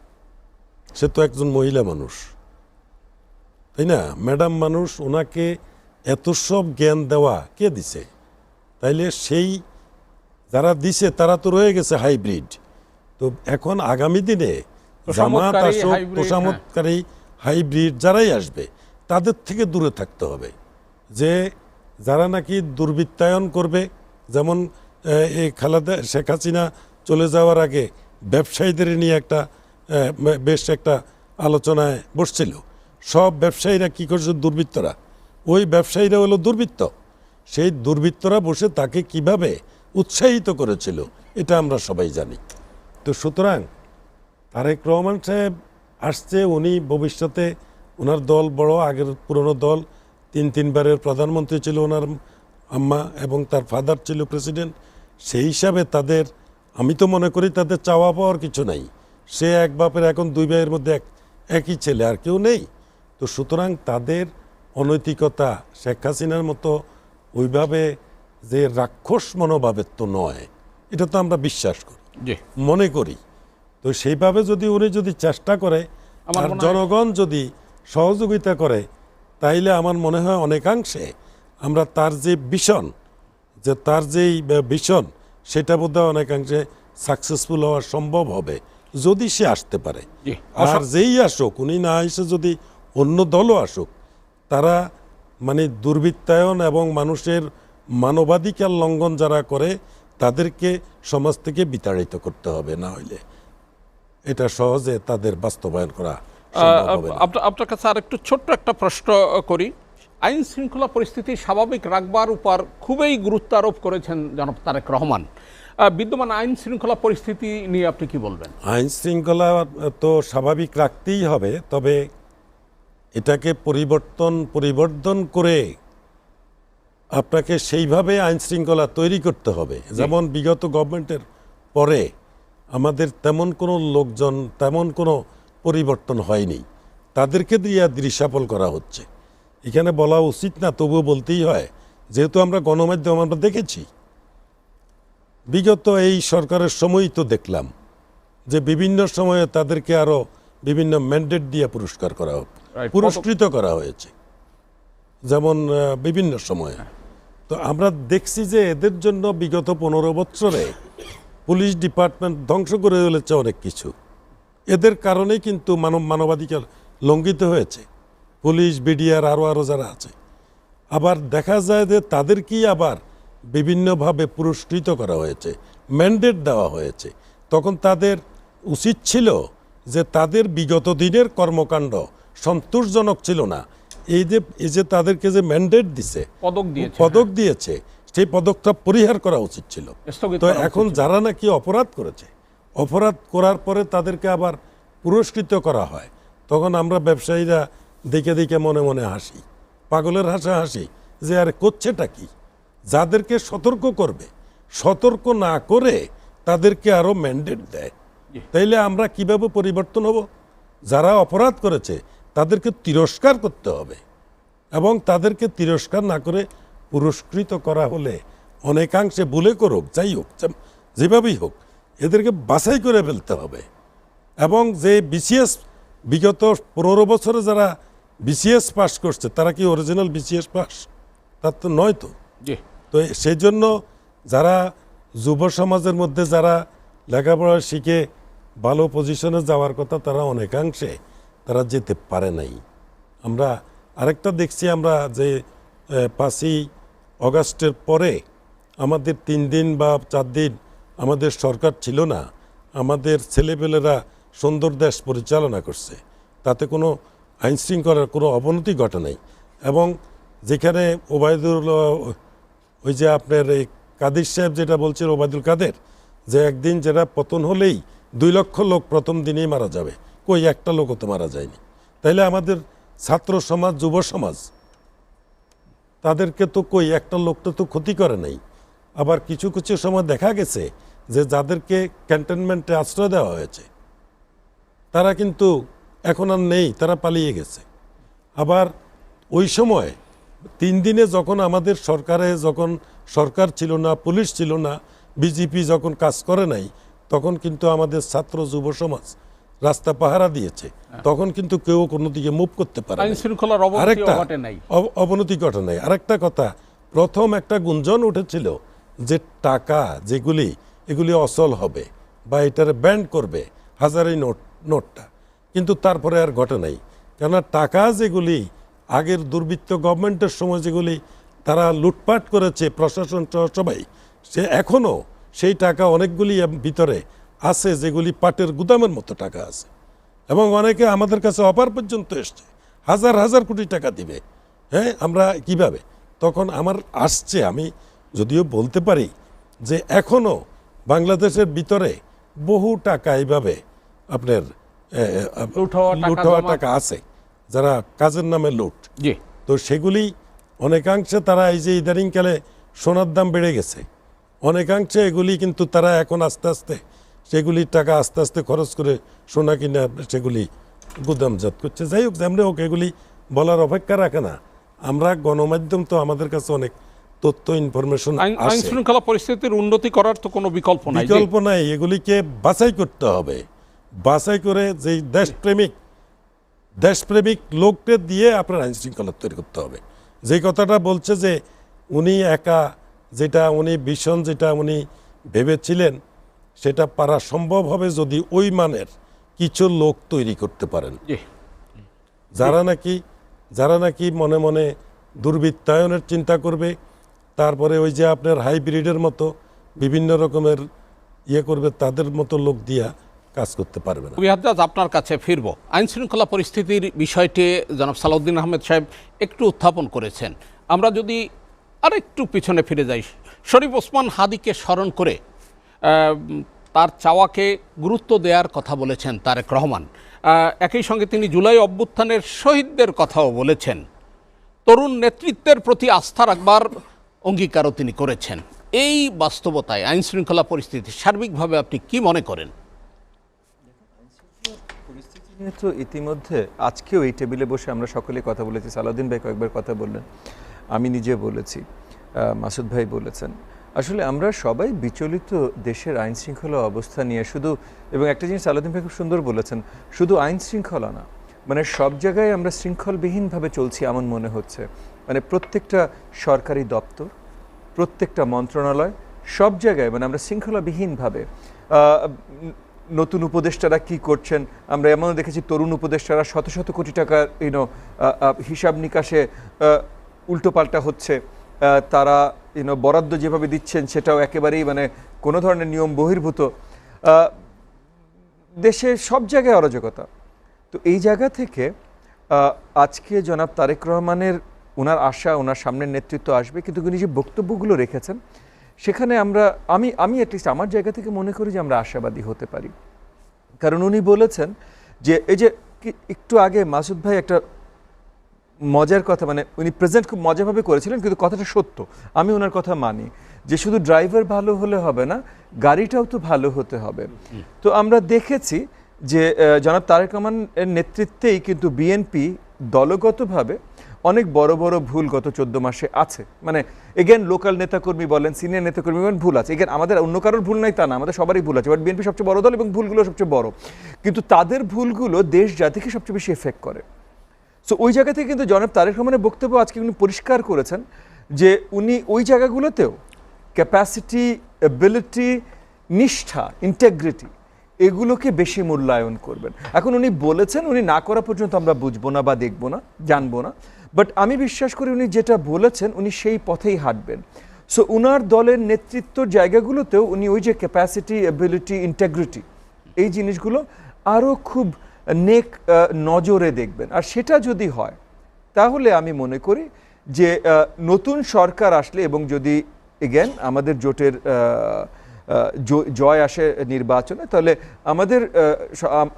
সে তো একজন মহিলা মানুষ, তাই না? ম্যাডাম মানুষ, ওনাকে এত সব জ্ঞান দেওয়া কে দিছে? তাইলে সেই যারা দিছে তারা তো রয়ে গেছে হাইব্রিড। তো এখন আগামী দিনে জামাত আসুক, তোষামতকারী হাইব্রিড যারাই আসবে, তাদের থেকে দূরে থাকতে হবে। যে যারা নাকি দুর্বৃত্তায়ন করবে, যেমন এই শেখ হাসিনা চলে যাওয়ার আগে ব্যবসায়ীদের নিয়ে বেশ একটা আলোচনায় বসছিল। সব ব্যবসায়ীরা কি করছে? দুর্বৃত্তরা। ওই ব্যবসায়ীরা হলো দুর্বৃত্ত। সেই দুর্বৃত্তরা বসে তাকে কিভাবে উৎসাহিত করেছিল এটা আমরা সবাই জানি। তো সুতরাং তারেক রহমান সাহেব আসছে, উনি ভবিষ্যতে ওনার দল বড়, আগের পুরনো দল, তিনবারের প্রধানমন্ত্রী ছিল ওনার আম্মা এবং তার ফাদার ছিল প্রেসিডেন্ট। সেই হিসাবে তাদের, আমি তো মনে করি তাদের চাওয়া পাওয়ার কিছু নাই। সে এক বাপের এখন দুই ভাইয়ের মধ্যে একই ছেলে, আর কেউ নেই। তো সুতরাং তাদের অনৈতিকতা শেখ হাসিনার মতো ওইভাবে যে রাক্ষস মনোভাবের তো নয়, এটা তো আমরা বিশ্বাস করি, মনে করি। তো সেইভাবে যদি উনি যদি চেষ্টা করে আর জনগণ যদি সহযোগিতা করে, তাইলে আমার মনে হয় অনেকাংশে আমরা তার যে ভিশন সেটা বোধহয় অনেকাংশে সাকসেসফুল হওয়া সম্ভব হবে যদি সে আসতে পারে। আর যেই আসুক, উনি না এসে যদি অন্য দলও আসুক, তারা মানে দুর্বৃত্তায়ন এবং মানুষের মানবাধিকার লঙ্ঘন যারা করে তাদেরকে সমাজ থেকে বিতাড়িত করতে হবে, না হইলে এটা সহজে তাদের বাস্তবায়ন করা সম্ভব হবে না। আপনার কাছে আর একটু ছোট্ট একটা প্রশ্ন করি। আইন শৃঙ্খলা পরিস্থিতি স্বাভাবিক রাখবার উপর খুবই গুরুত্ব আরোপ করেছেন জনাব তারেক রহমান। বিদ্যমান আইন শৃঙ্খলা পরিস্থিতি নিয়ে আপনি কি বলবেন? আইন শৃঙ্খলা তো স্বাভাবিক রাখতেই হবে, তবে এটাকে পরিবর্তন করে আপনাকে সেইভাবে আইন শৃঙ্খলা তৈরি করতে হবে। যেমন বিগত গভর্নমেন্টের পরে আমাদের তেমন কোনো লোকজন, তেমন কোনো পরিবর্তন হয়নি, তাদেরকে দিয়ে দৃশ্যপল করা হচ্ছে। এখানে বলা উচিত না, তবুও বলতেই হয়, যেহেতু আমরা গণমাধ্যম আমরা দেখেছি। বিগত এই সরকারের সময়ই তো দেখলাম যে বিভিন্ন সময়ে তাদেরকে আরো বিভিন্ন ম্যান্ডেট দিয়ে পুরস্কৃত করা হয়েছে, যেমন বিভিন্ন সময়ে। তো আমরা দেখছি যে এদের জন্য বিগত 15 বছরে পুলিশ ডিপার্টমেন্ট ধ্বংস করে ফেলেছে অনেক কিছু। এদের কারণেই কিন্তু মানবাধিকার লঙ্ঘিত হয়েছে, পুলিশ, বিডিআর আরো যারা আছে। আবার দেখা যায় যে তাদেরকেই আবার বিভিন্নভাবে পুরস্কৃত করা হয়েছে, ম্যান্ডেট দেওয়া হয়েছে। তখন তাদের উচিত ছিল যে তাদের বিগত দিনের কর্মকাণ্ড সন্তোষজনক ছিল না, এই যে তাদেরকে যে ম্যান্ডেট দিছে, পদক দিয়েছে, সেই পদকটা পরিহার করা উচিত ছিল। তো এখন যারা নাকি অপরাধ করেছে, অপরাধ করার পরে তাদেরকে আবার পুরস্কৃত করা হয়, তখন আমরা ব্যবসায়ীরা দেখে দেখে মনে মনে হাসি, পাগলের হাসি যে আরে করছেটা কি। যাদেরকে সতর্ক করবে, সতর্ক না করে তাদেরকে আরো ম্যান্ডেট দেয়, তাইলে আমরা কিভাবে পরিবর্তন হব? যারা অপরাধ করেছে তাদেরকে তিরস্কার করতে হবে, এবং তাদেরকে তিরস্কার না করে পুরস্কৃত করা হলে অনেকাংশে ভুলে করুক, যাই হোক, যেভাবেই হোক, এদেরকে বাছাই করে ফেলতে হবে। এবং যে বিসিএস বিগত 15 বছরে যারা বিসিএস পাস করছে, তারা কি অরিজিনাল বিসিএস পাস? তার তো নয়। তো সেই জন্য যারা যুব সমাজের মধ্যে যারা লেখাপড়া শিখে ভালো পজিশনে যাওয়ার কথা, তারা অনেকাংশে তারা যেতে পারে নাই। আমরা আরেকটা দেখছি, আমরা যে 5ই অগাস্টের পরে আমাদের 3 দিন বা 4 দিন আমাদের সরকার ছিল না, আমাদের ছেলেপেলেরা সুন্দর দেশ পরিচালনা করছে, তাতে কোনো আইন শৃঙ্খলার কোনো অবনতি ঘটে নাই। এবং যেখানে ওই যে আপনার এই কাদের সাহেব যেটা বলছেন, ওবায়দুল কাদের, যে একদিন যেটা পতন হলেই 2 লক্ষ লোক প্রথম দিনেই মারা যাবে, কই একটা লোকও তো মারা যায়নি। তাইলে আমাদের ছাত্র সমাজ, যুব সমাজ, তাদেরকে তো কই একটা লোকটা তো ক্ষতি করে নাই। আবার কিছু কিছু সময় দেখা গেছে যে যাদেরকে ক্যান্টনমেন্টে আশ্রয় দেওয়া হয়েছে তারা কিন্তু এখন আর নেই, তারা পালিয়ে গেছে। আবার ওই সময় 3 দিনে যখন আমাদের যখন সরকার ছিল না, পুলিশ ছিল না, বিজেপি যখন কাজ করে নাই, তখন কিন্তু আমাদের ছাত্র যুব সমাজ রাস্তা পাহারা দিয়েছে, তখন কিন্তু কেউ কোনো দিকে মুভ করতে পারে অবনতি ঘটে নাই। আরেকটা কথা, প্রথম একটা গুঞ্জন উঠেছিল যে টাকা এগুলি অচল হবে বা এটারে ব্যান্ড করবে, হাজারি নোটটা, কিন্তু তারপরে আর ঘটে নাই। কেননা টাকা যেগুলি আগের দুর্বৃত্ত গভর্নমেন্টের সময় যেগুলি তারা লুটপাট করেছে, প্রশাসন সবাই, সে এখনও সেই টাকা অনেকগুলি ভিতরে আছে, যেগুলি পাটের গুদামের মতো টাকা আছে। এবং অনেকে আমাদের কাছে অফার পর্যন্ত এসছে, হাজার হাজার কোটি টাকা দিবে। হ্যাঁ, আমরা কিভাবে? তখন আমার আসছে, আমি যদিও বলতে পারি যে এখনও বাংলাদেশের ভিতরে বহু টাকা এইভাবে আপনার লুট হওয়া লুট হওয়া টাকা আছে, যারা কাজের নামে লুট। জি, তো সেগুলি অনেকাংশে তারা এই যে ইদানিংকালে সোনার দাম বেড়ে গেছে, অনেকাংশে এগুলি কিন্তু তারা এখন আস্তে আস্তে সেগুলি টাকা আস্তে আস্তে খরচ করে সোনা কিনে সেগুলি গুদামজাত করছে। যাই হোক, যেমনি হোক, এগুলি বলার অপেক্ষা রাখে না। আমরা গণমাধ্যম তো আমাদের কাছে অনেক তথ্য ইনফরমেশন আইন শৃঙ্খলা পরিস্থিতির উন্নতি করার তো কোনো বিকল্প নাই। বিকল্প নাই, এগুলিকে বাছাই করতে হবে। বাছাই করে যে দেশপ্রেমিক লোককে দিয়ে আপনার আইন শৃঙ্খলা তৈরি করতে হবে। যে কথাটা বলছে যে উনি একা, যেটা উনি ভীষণ, যেটা উনি ভেবেছিলেন সেটা পারা সম্ভব হবে যদি ওই মানের কিছু লোক তৈরি করতে পারেন, যারা নাকি মনে মনে দুর্বৃত্তায়নের চিন্তা করবে, তারপরে ওই যে আপনার হাইব্রিডের মতো বিভিন্ন রকমের ইয়ে করবে, তাদের মতো লোক দিয়া কাজ করতে পারবে না। আপনার কাছে ফিরব। আইন শৃঙ্খলা পরিস্থিতির বিষয়টি জনাব সালাউদ্দিন আহমেদ সাহেব একটু উত্থাপন করেছেন। আমরা যদি আরেকটু পিছনে ফিরে যাই, শরীফ ওসমান হাদিকে স্মরণ করে তার চাওয়াকে গুরুত্ব দেওয়ার কথা বলেছেন তারেক রহমান। একই সঙ্গে তিনি জুলাই অভ্যুত্থানের শহীদদের কথাও বলেছেন। তরুণ নেতৃত্বের প্রতি আস্থা রাখবার অঙ্গীকারও তিনি করেছেন। এই বাস্তবতায় আইন শৃঙ্খলা পরিস্থিতি সার্বিকভাবে আপনি কি মনে করেন? পরিস্থিতি নিয়ে তো ইতিমধ্যে আজকেও এই টেবিলে বসে আমরা সকলে কথা বলেছি। সালাউদ্দিন ভাই কয়েকবার কথা বললেন, আমি নিজে বলেছি, মাসুদ ভাই বলেছেন। আসলে আমরা সবাই বিচলিত দেশের আইন শৃঙ্খলা অবস্থা নিয়ে। শুধু, এবং একটা জিনিস সালাউদ্দিন ভাই খুব সুন্দর বলেছেন, শুধু আইন শৃঙ্খলা না, মানে সব জায়গায় আমরা শৃঙ্খলবিহীনভাবে চলছি এমন মনে হচ্ছে। মানে প্রত্যেকটা সরকারি দপ্তর, প্রত্যেকটা মন্ত্রণালয়, সব জায়গায় মানে আমরা শৃঙ্খলাবিহীনভাবে। নতুন উপদেষ্টারা কি করছেন আমরা এমন দেখেছি, তরুণ উপদেষ্টারা শত শত কোটি টাকা হিসাব নিকাশে উল্টোপাল্টা হচ্ছে। তারা বরাদ্দ যেভাবে দিচ্ছেন সেটাও একেবারেই মানে কোনো ধরনের নিয়ম বহির্ভূত। দেশে সব জায়গায় অরাজকতা। তো এই জায়গা থেকে আজকে জনাব তারেক রহমানের, ওনার আশা, ওনার সামনের নেতৃত্ব আসবে, কিন্তু উনি যে বক্তব্যগুলো রেখেছেন সেখানে আমি অ্যাটলিস্ট আমার জায়গা থেকে মনে করি যে আমরা আশাবাদী হতে পারি। কারণ উনি বলেছেন যে এই যে একটু আগে মাসুদ ভাই একটা মজার কথা, মানে উনি প্রেজেন্ট খুব মজাভাবে করেছিলেন, কিন্তু কথাটা সত্য, আমি ওনার কথা মানি, যে শুধু ড্রাইভার ভালো হলে হবে না, গাড়িটাও তো ভালো হতে হবে। তো আমরা দেখেছি যে জনাব তারেক রহমানের নেতৃত্বেই কিন্তু বিএনপি দলগতভাবে অনেক বড় বড় ভুল গত 14 মাসে আছে। মানে এগেন লোকাল নেতাকর্মী বলেন, সিনিয়র নেতাকর্মী বলেন, ভুল আছে। এগেন আমাদের অন্য কারোর ভুল নাই তা না, আমাদের সবারই ভুল আছে, বাট বিএনপি সবচেয়ে বড় দল এবং ভুলগুলো সবচেয়ে বড়, কিন্তু তাদের ভুলগুলো দেশ জাতিকে সবচেয়ে বেশি এফেক্ট করে। সো ওই জায়গা থেকে কিন্তু জনাব তারেক রহমানের বক্তব্য আজকে উনি পরিষ্কার করেছেন যে উনি ওই জায়গাগুলোতেও ক্যাপাসিটি, এবিলিটি, নিষ্ঠা, ইন্টেগ্রিটি, এগুলোকে বেশি মূল্যায়ন করবেন। এখন উনি বলেছেন, উনি না করা পর্যন্ত আমরা বুঝবো না বা দেখবো না, জানবো না, বাট আমি বিশ্বাস করি উনি যেটা বলেছেন উনি সেই পথেই হাঁটবেন। সো উনার দলের নেতৃত্বর জায়গাগুলোতেও উনি ওই যে ক্যাপাসিটি, এবিলিটি, ইন্টেগ্রিটি, এই জিনিসগুলো আরও খুব নেক নজরে দেখবেন। আর সেটা যদি হয় তাহলে আমি মনে করি যে নতুন সরকার আসলে, এবং যদি এগেন আমাদের জোটের জয় আসে নির্বাচনে, তাহলে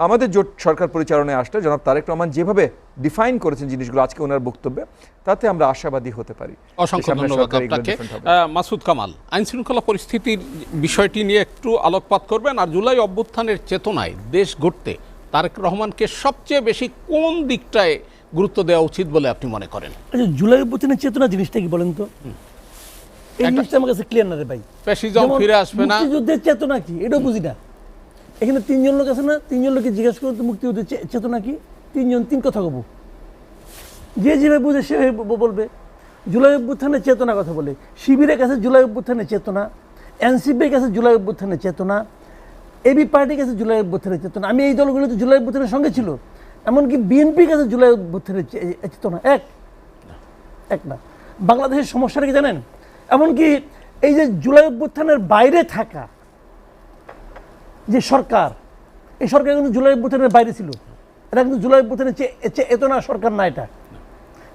আমাদের জোট সরকার পরিচালনায় আসলে জনাব তারেক রহমান যেভাবে ডিফাইন করেছেন জিনিসগুলো আজকে ওনার বক্তব্যে, তাতে আমরা আশাবাদী হতে পারি। অসংখ্য ধন্যবাদ আপনাকে। মাসুদ কামাল, আইন শৃঙ্খলা পরিস্থিতির বিষয়টি নিয়ে একটু আলোকপাত করবেন, আর জুলাই অভ্যুত্থানের চেতনায় দেশ গড়তে তারেক রহমানকে সবচেয়ে বেশি কোন দিকটায় গুরুত্ব দেওয়া উচিত বলে আপনি মনে করেন? আচ্ছা, জুলাই অভ্যুত্থানের চেতনা জিনিসটা কি বলেন তো? এই জিনিসটা আমার কাছে ক্লিয়ার না রে ভাই। ফ্যাসিজম ফিরে আসবে না, মুক্তিযুদ্ধের চেতনা কি এটাও বুঝি না। এখানে 3 জন লোক আছে না, 3 জন লোককে জিজ্ঞেস করুন তো মুক্তিযুদ্ধের চেতনা কি, 3 জন 3 কথা কব, যে যেভাবে বুঝে সে বলবে। জুলাই অভ্যুত্থানের চেতনা কথা বলে, শিবিরের কাছে জুলাই অভ্যুত্থানের চেতনা, এনসিপির কাছে জুলাই অভ্যুত্থানের চেতনা, এবি পার্টির কাছে জুলাই অভ্যুত্থানের চেতনা। আমি এই দলগুলো তো জুলাই অভ্যুত্থানের সঙ্গে ছিল, এমনকি বিএনপির কাছে জুলাই অভ্যুত্থানের চেতনা এক না। বাংলাদেশের সমস্যাটা কি জানেন? এমনকি এই যে জুলাই অভ্যুত্থানের বাইরে থাকা যে সরকার, এই সরকার কিন্তু জুলাই অভ্যুত্থানের বাইরে ছিল, এটা কিন্তু জুলাই অভ্যুত্থানের চেতনা সরকার না। এটা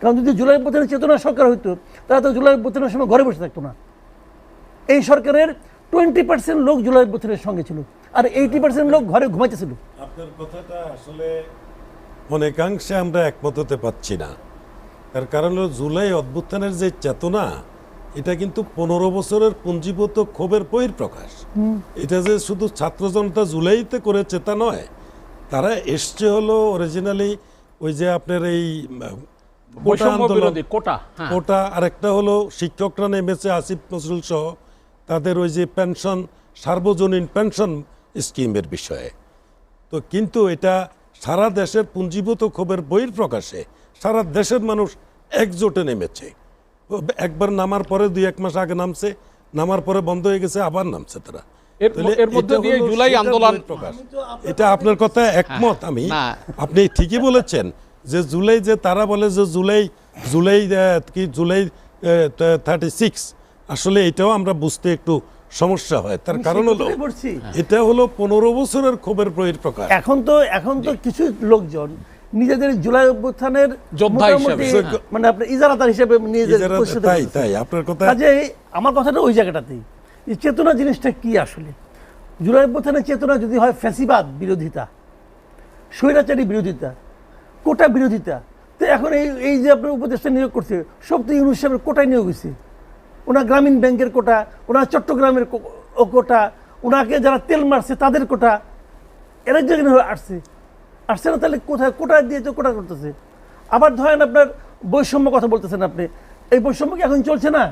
কারণ যদি জুলাই অভ্যুত্থানের চেতনা সরকার হইতো তাহলে তো জুলাই অভ্যুত্থানের সময় ঘরে বসে থাকতো না। এই সরকারের 20% লোক জুলাই অভ্যুত্থানের সঙ্গে ছিল, আর 80% লোক ঘরে ঘুমাইতেছিল। আপনার কথাটা আসলে অনেকাংশে আমরা একমত হতে পারছি না। তার কারণ হলো জুলাই অভ্যুত্থানের যে চেতনা, এটা কিন্তু 15 বছরের পুঞ্জীভূত ক্ষোভের বহিঃপ্রকাশ। এটা যে শুধু ছাত্র জনতা জুলাইতে করেছে তা নয়, তারা এসছে হলো অরিজিনালি ওই যে আপনার এই কোটা, আরেকটা হলো শিক্ষকরা নেমেছে আসিফ নজরুল সহ তাদের ওই যে পেনশন, সার্বজনীন পেনশন স্কিমের বিষয়ে। তো কিন্তু এটা সারা দেশের পুঞ্জীভূত ক্ষোভের বহিঃপ্রকাশে সারা দেশের মানুষ একজোটে নেমেছে। একবার নামার পরে 2-1 মাস আগে নামছে, নামার পরে বন্ধ হয়ে গেছে, আবার নামছে তারা। এর মধ্যে দিয়ে জুলাই আন্দোলন এটা আপনার কথা একমত আমি। আপনি ঠিকই বলেছেন যে জুলাই, যে তারা বলে যে জুলাই 36, আসলে এটাও আমরা বুঝতে একটু সমস্যা হয়। তার কারণ হলো এটা হলো 15 বছরের ক্ষোভের বহিঃপ্রকাশ। এখন তো কিছু লোকজন নিজেদের জুলাই অভ্যুত্থানের যোদ্ধা হিসেবে, মানে আপনার ইজারাদার হিসেবে তাই আপনার কথা। কাজেই আমার কথাটা ওই জায়গাটাতেই, চেতনা জিনিসটা কি আসলে। জুলাই অভ্যুত্থানের চেতনা যদি হয় ফ্যাসিবাদ বিরোধিতা, স্বৈরাচারী বিরোধিতা, কোটা বিরোধিতা, তো এখন এই যে আপনার উপদেষ্টা নিয়োগ করছে সব তো ইউনূস সাহেবের কোটায় নিয়োগ হয়েছে। ওনার গ্রামীণ ব্যাংকের কোটা, ওনার চট্টগ্রামের কোটা, ওনাকে যারা তেল মারছে তাদের কোটা, এরা যেখানে আসছে না, তাহলে কোথায় কোটা দিয়ে তো কোটা করতেছে। আবার ধরেন আপনার বৈষম্য কথা বলতেছেন আপনি, এই বৈষম্য কি এখন চলছে না?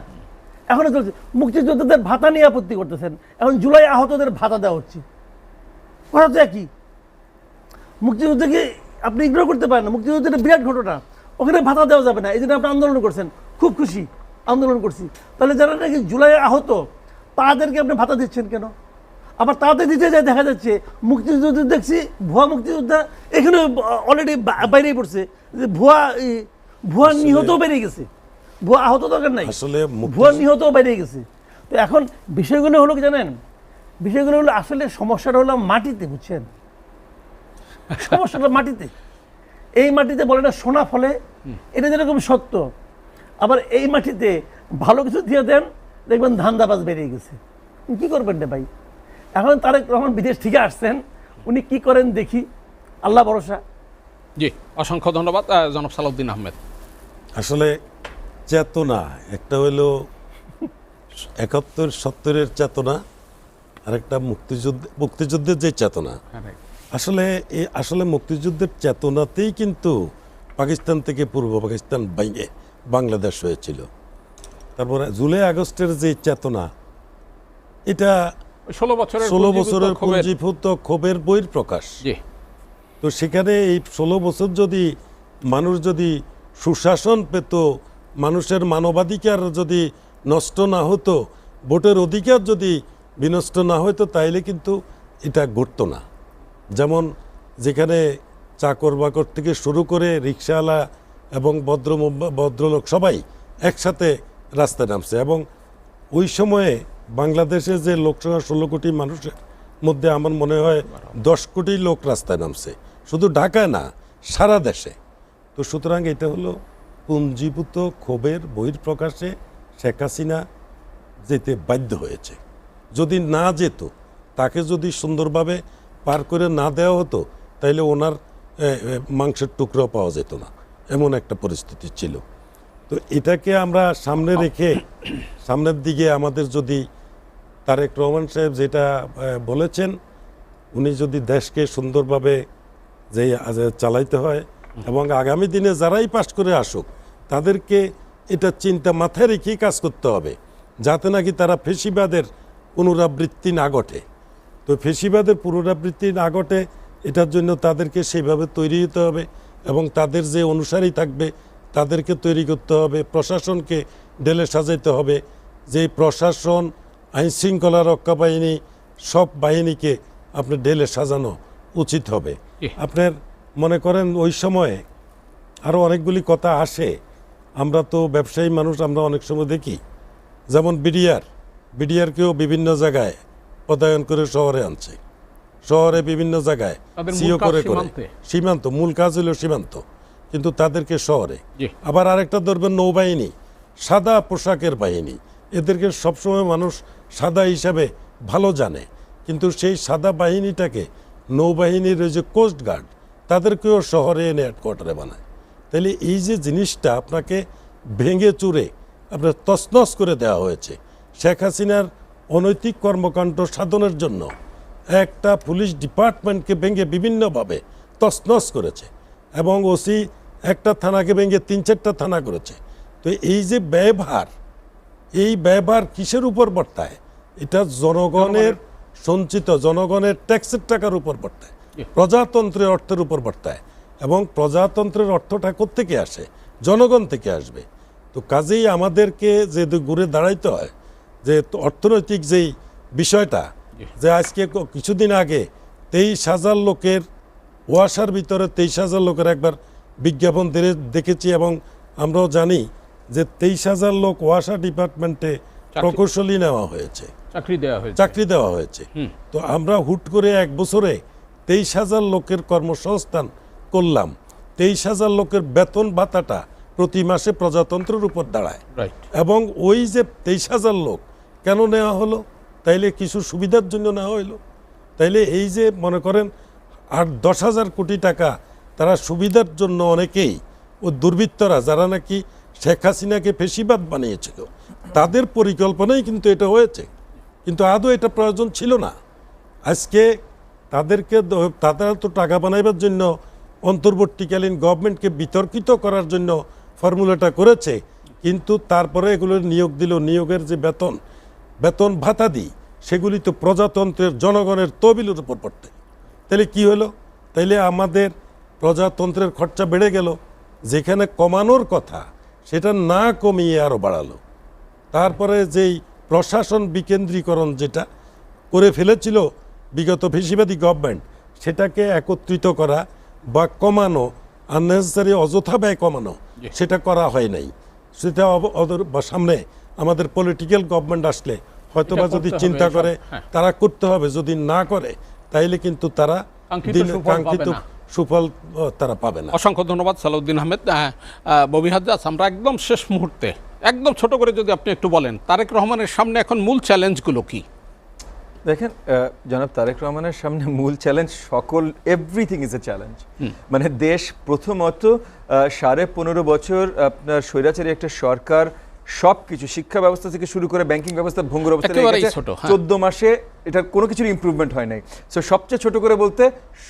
এখনো চলছে। মুক্তিযোদ্ধাদের ভাতা নিয়ে আপত্তি করতেছেন, এখন জুলাই আহতদের ভাতা দেওয়া হচ্ছে। কথা তো একই। মুক্তিযুদ্ধকে আপনি ইগনোর করতে পারেন না, মুক্তিযুদ্ধের বিরাট ঘটনা, ওখানে ভাতা দেওয়া যাবে না, এই জন্য আপনি আন্দোলন করছেন, খুব খুশি আন্দোলন করছি। তাহলে যারা নাকি জুলাই আহত তাদেরকে আপনি ভাতা দিচ্ছেন কেন? আবার তাতে দিতে যায় দেখা যাচ্ছে মুক্তিযুদ্ধ দেখছি ভুয়া মুক্তিযোদ্ধা এখানে অলরেডি বাইরেই পড়ছে, যে ভুয়া নিহত বেরিয়ে গেছে, ভুয়া আহত দরকার নাই, ভুয়া নিহত বেরিয়ে গেছে। তো এখন বিষয়গুলো হলো কি জানেন, বিষয়গুলো হলো আসলে সমস্যাটা হলো মাটিতে, বুঝছেন? সমস্যাটা মাটিতে। এই মাটিতে বলে না সোনা ফলে, এটা যেরকম সত্য, আবার এই মাটিতে ভালো কিছু দিয়ে দেন দেখবেন ধান্দাবাজ বেরিয়ে গেছে। কি করবেন রে ভাই? এখন তারেক রহমান বিদেশ থেকে আসছেন, উনি কি করেন দেখি, আল্লাহ ভরসা। জি, অসংখ্য ধন্যবাদ জনাব সালাউদ্দিন আহমেদ। আসলে চেতনা একটা হলো 71-70-এর চেতনা, আরেকটা মুক্তিযুদ্ধের যে চেতনা। আসলে মুক্তিযুদ্ধের চেতনাতেই কিন্তু পাকিস্তান থেকে পূর্ব পাকিস্তান ভেঙে বাংলাদেশ হয়েছিল। তারপরে জুলাই আগস্টের যে চেতনা, এটা 16 বছরের পুঞ্জীভূত ক্ষোভের বহিঃপ্রকাশ। তো সেখানে এই 16 বছর যদি মানুষ যদি সুশাসন পেত, মানুষের মানবাধিকার যদি নষ্ট না হতো, ভোটের অধিকার যদি বিনষ্ট না হতো, তাইলে কিন্তু এটা ঘটতো না। যেমন যেখানে চাকর বাকর থেকে শুরু করে রিক্সাওয়ালা এবং ভদ্রলোক সবাই একসাথে রাস্তায় নামছে, এবং ওই সময়ে বাংলাদেশে যে লোকসংখ্যা 16 কোটি মানুষের মধ্যে আমার মনে হয় 10 কোটি লোক রাস্তায় নামছে, শুধু ঢাকায় না, সারা দেশে। তো সুতরাং এটা হলো পুঞ্জীভূত ক্ষোভের বহিঃপ্রকাশে শেখ হাসিনা যেতে বাধ্য হয়েছে। যদি না যেত, তাকে যদি সুন্দরভাবে পার করে না দেওয়া হতো, তাইলে ওনার মাংসের টুকরো পাওয়া যেত না, এমন একটা পরিস্থিতি ছিল। তো এটাকে আমরা সামনে রেখে সামনের দিকে আমাদের যদি তারেক রহমান সাহেব যেটা বলেছেন, উনি যদি দেশকে সুন্দরভাবে যে চালাইতে হয়, এবং আগামী দিনে যারাই পাশ করে আসুক তাদেরকে এটা চিন্তা মাথায় রেখেই কাজ করতে হবে, যাতে নাকি তারা ফেসিবাদের পুনরাবৃত্তি না ঘটে। তো ফেসিবাদের পুনরাবৃত্তি না ঘটে, এটার জন্য তাদেরকে সেইভাবে তৈরি হতে হবে, এবং তাদের যে অনুসারী থাকবে তাদেরকে তৈরি করতে হবে, প্রশাসনকে ঢেলে সাজাইতে হবে, যে প্রশাসন, আইনশৃঙ্খলা রক্ষা বাহিনী, সব বাহিনীকে আপনার ঢেলে সাজানো উচিত হবে। আপনার মনে করেন ওই সময়ে আরও অনেকগুলি কথা আসে, আমরা তো ব্যবসায়ী মানুষ, আমরা অনেক সময় দেখি, যেমন বিডিআরকেও বিভিন্ন জায়গায় পদায়ন করে শহরে আনছে, শহরে বিভিন্ন জায়গায় সিও করে সীমান্ত, মূল কাজ হলো সীমান্ত, কিন্তু তাদেরকে শহরে। জি। আবার আরেকটা ধরবেন নৌবাহিনী, সাদা পোশাকের বাহিনী, এদেরকে সবসময় মানুষ সাদা হিসাবে ভালো জানে, কিন্তু সেই সাদা বাহিনীটাকে নৌবাহিনীর ওই যে কোস্ট গার্ড তাদেরকেও শহরে এনে হেডকোয়ার্টারে বানায়। তাহলে এই যে জিনিসটা আপনাকে ভেঙে চুরে আপনার তছনছ করে দেওয়া হয়েছে শেখ হাসিনার অনৈতিক কর্মকাণ্ড সাধনের জন্য, একটা পুলিশ ডিপার্টমেন্টকে ভেঙে বিভিন্নভাবে তছনছ করেছে এবং ওসি একটা থানাকে ভেঙে 3-4টা থানা করেছে। তো এই যে ব্যয়ভার, এই ব্যয়ভার কিসের উপর বর্তায়? এটা জনগণের সঞ্চিত, জনগণের ট্যাক্সের টাকার উপর বর্তায়, প্রজাতন্ত্রের অর্থের উপর বর্তায়। এবং প্রজাতন্ত্রের অর্থটা কোত্থেকে আসে? জনগণ থেকে আসবে। তো কাজেই আমাদেরকে যে ঘুরে দাঁড়াইতে হয় যে অর্থনৈতিক যেই বিষয়টা, যে আজকে কিছুদিন আগে 23,000 লোকের ওয়াসার ভিতরে 23,000 লোকের একবার বিজ্ঞাপন দেখেছি এবং আমরাও জানি যে 23,000 লোক ওয়াসা ডিপার্টমেন্টে প্রকৌশলী নেওয়া হয়েছে, চাকরি দেওয়া হয়েছে। তো আমরা হুট করে এক বছরে 23,000 লোকের কর্মসংস্থান করলাম। 23,000 লোকের বেতন ভাতাটা প্রতি মাসে প্রজাতন্ত্রের উপর দাঁড়ায়। এবং ওই যে 23,000 লোক কেন নেওয়া হলো? তাইলে কিছু সুবিধার জন্য নেওয়া হইলো? তাইলে এই যে মনে করেন 8-10,000 কোটি টাকা তারা সুবিধার জন্য অনেকেই ও দুর্বৃত্তরা যারা নাকি শেখ হাসিনাকে ফেসিবাদ বানিয়েছিল তাদের পরিকল্পনাই কিন্তু এটা হয়েছে, কিন্তু আদৌ এটা প্রয়োজন ছিল না। আজকে তারা তো টাকা বানাইবার জন্য অন্তর্বর্তীকালীন গভর্নমেন্টকে বিতর্কিত করার জন্য ফর্মুলাটা করেছে, কিন্তু তারপরে এগুলোর নিয়োগ দিল, নিয়োগের যে বেতন ভাতা দিই সেগুলি তো প্রজাতন্ত্রের জনগণের তহবিলের উপর পড়তে। তাহলে কি হলো? তাইলে আমাদের প্রজাতন্ত্রের খরচা বেড়ে গেল, যেখানে কমানোর কথা সেটা না কমিয়ে আরও বাড়ালো। তারপরে যেই প্রশাসন বিকেন্দ্রীকরণ যেটা করে ফেলেছিল বিগত ফেসিবাদী গভর্নমেন্ট, সেটাকে একত্রিত করা বা কমানো, আননেসেসারি অযথা ব্যয় কমানো, সেটা করা হয় নাই। সেটা সামনে আমাদের পলিটিক্যাল গভর্নমেন্ট আসলে হয়তোবা যদি চিন্তা করে তারা করতে হবে, যদি না করে তাইলে কিন্তু তারা কাঙ্ক্ষিত সুফল তারা পাবে না। অসংখ্য ধন্যবাদ সালাউদ্দিন আহমেদ। ববি হাজ্জাজ, আমরা একদম শেষ মুহূর্তে একদম ছোট করে যদি আপনি একটু বলেন, তারেক রহমানের সামনে এখন মূল চ্যালেঞ্জগুলো কি? দেখেন জনাব তারেক রহমানের সামনে মূল challenge everything is a challenge. মানে দেশ প্রথমত 15.5 বছর আপনার স্বৈরাচারী একটা সরকার সব কিছু, শিক্ষা ব্যবস্থা থেকে শুরু করে ব্যাংকিং ব্যবস্থা ভঙ্গুর অবস্থা, 14 মাসে এটার কোনো কিছুর ইমপ্রুভমেন্ট হয় নাই। সো সবচেয়ে ছোট করে বলতে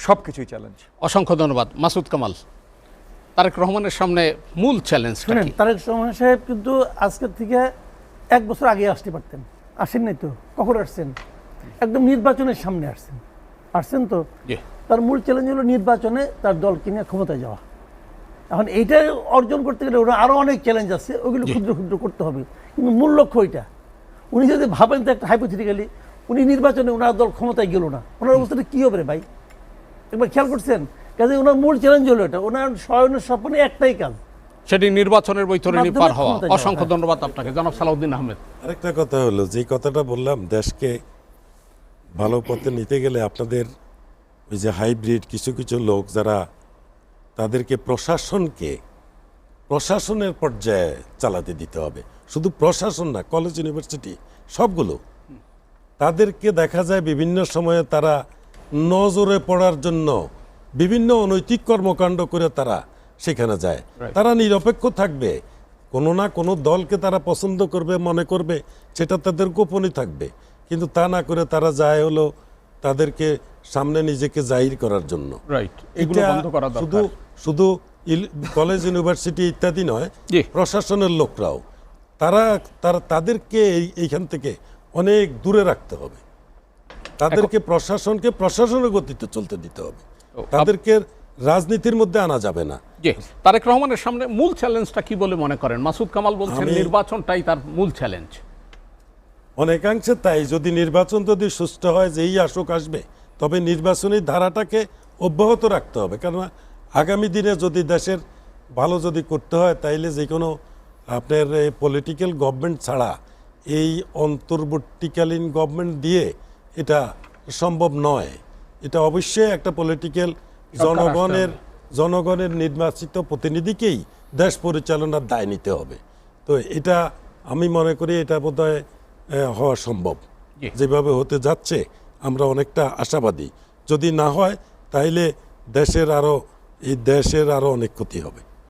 সব কিছুই চ্যালেঞ্জ। অসংখ্য ধন্যবাদ। মাসুদ কামাল, তারেক রহমানের সামনে মূল চ্যালেঞ্জ? শুনেন, তারেক রহমান সাহেব কিন্তু আজকের থেকে 1 বছর আগে আসতে পারতেন, আসেন নাই তো। কখন আসছেন? একদম নির্বাচনের সামনে আসছেন তো। তার মূল চ্যালেঞ্জ হলো নির্বাচনে তার দলকে নিয়ে ক্ষমতায় যাওয়া। এখন এইটা অর্জন করতে গেলে ওরা আরও অনেক চ্যালেঞ্জ আছে, ওইগুলো ক্ষুদ্র ক্ষুদ্র করতে হবে, কিন্তু মূল লক্ষ্য ওইটা। উনি যদি ভাবেন তো একটা হাইপোথেটিক্যালি উনি নির্বাচনে ওনার দল ক্ষমতায় গেল না, ওনার অবস্থাটা কী হবে রে ভাই? একবার খেয়াল করছেন? কাজে ওনার মূল চ্যালেঞ্জ হলো এটা, ওনার শয়নের স্বপ্নে একটাই কাজ, সেটি নির্বাচনের বৈতরণী পার হওয়া। অসংখ্য ধন্যবাদ আপনাকে জনাব সালাউদ্দিন আহমেদ। আরেকটা কথা হলো, যে কথাটা বললাম, দেশকে ভালো পথে নিতে গেলে আপনাদের ওই যে হাইব্রিড কিছু কিছু লোক যারা তাদেরকে প্রশাসনের পর্যায়ে চালাতে দিতে হবে। শুধু প্রশাসন না, কলেজ ইউনিভার্সিটি সবগুলো, তাদেরকে দেখা যায় বিভিন্ন সময়ে তারা নজরে পড়ার জন্য বিভিন্ন অনৈতিক কর্মকাণ্ড করে তারা সেখানে যায়। তারা নিরপেক্ষ থাকবে, কোনো না কোনো দলকে তারা পছন্দ করবে, মনে করবে, সেটা তাদের গোপনই থাকবে, কিন্তু তা না করে তারা যায় হলো তাদেরকে সামনে নিজেকে জাহির করার জন্য। শুধু কলেজ ইউনিভার্সিটি ইত্যাদি নয়, প্রশাসনের লোকরাও তাদেরকে এইখান থেকে অনেক দূরে রাখতে হবে। তাদেরকে প্রশাসনের গতিতে চলতে দিতে হবে, তাদেরকে রাজনীতির মধ্যে আনা যাবে না। তারেক রহমানের সামনে মূল চ্যালেঞ্জটা কি বলে মনে করেন? মাসুদ কামাল বলছেন নির্বাচনটাই তার মূল চ্যালেঞ্জ। অনেকাংশে তাই। যদি নির্বাচন যদি সুষ্ঠু হয়, যেই আসুক আসবে, তবে নির্বাচনী ধারাটাকে অব্যাহত রাখতে হবে। কেননা আগামী দিনে যদি দেশের ভালো যদি করতে হয়, তাইলে যে কোনো আপনার পলিটিক্যাল গভর্নমেন্ট ছাড়া এই অন্তর্বর্তীকালীন গভর্নমেন্ট দিয়ে এটা সম্ভব নয়। এটা অবশ্যই একটা পলিটিক্যাল জনগণের নির্বাচিত প্রতিনিধিকেই দেশ পরিচালনার দায় নিতে হবে। তো এটা আমি মনে করি এটা বোধহয় হওয়া সম্ভব। যেভাবে হতে যাচ্ছে আমরা অনেকটা আশাবাদী। যদি না হয় তাইলে দেশের আরো অনেক ক্ষতি হবে।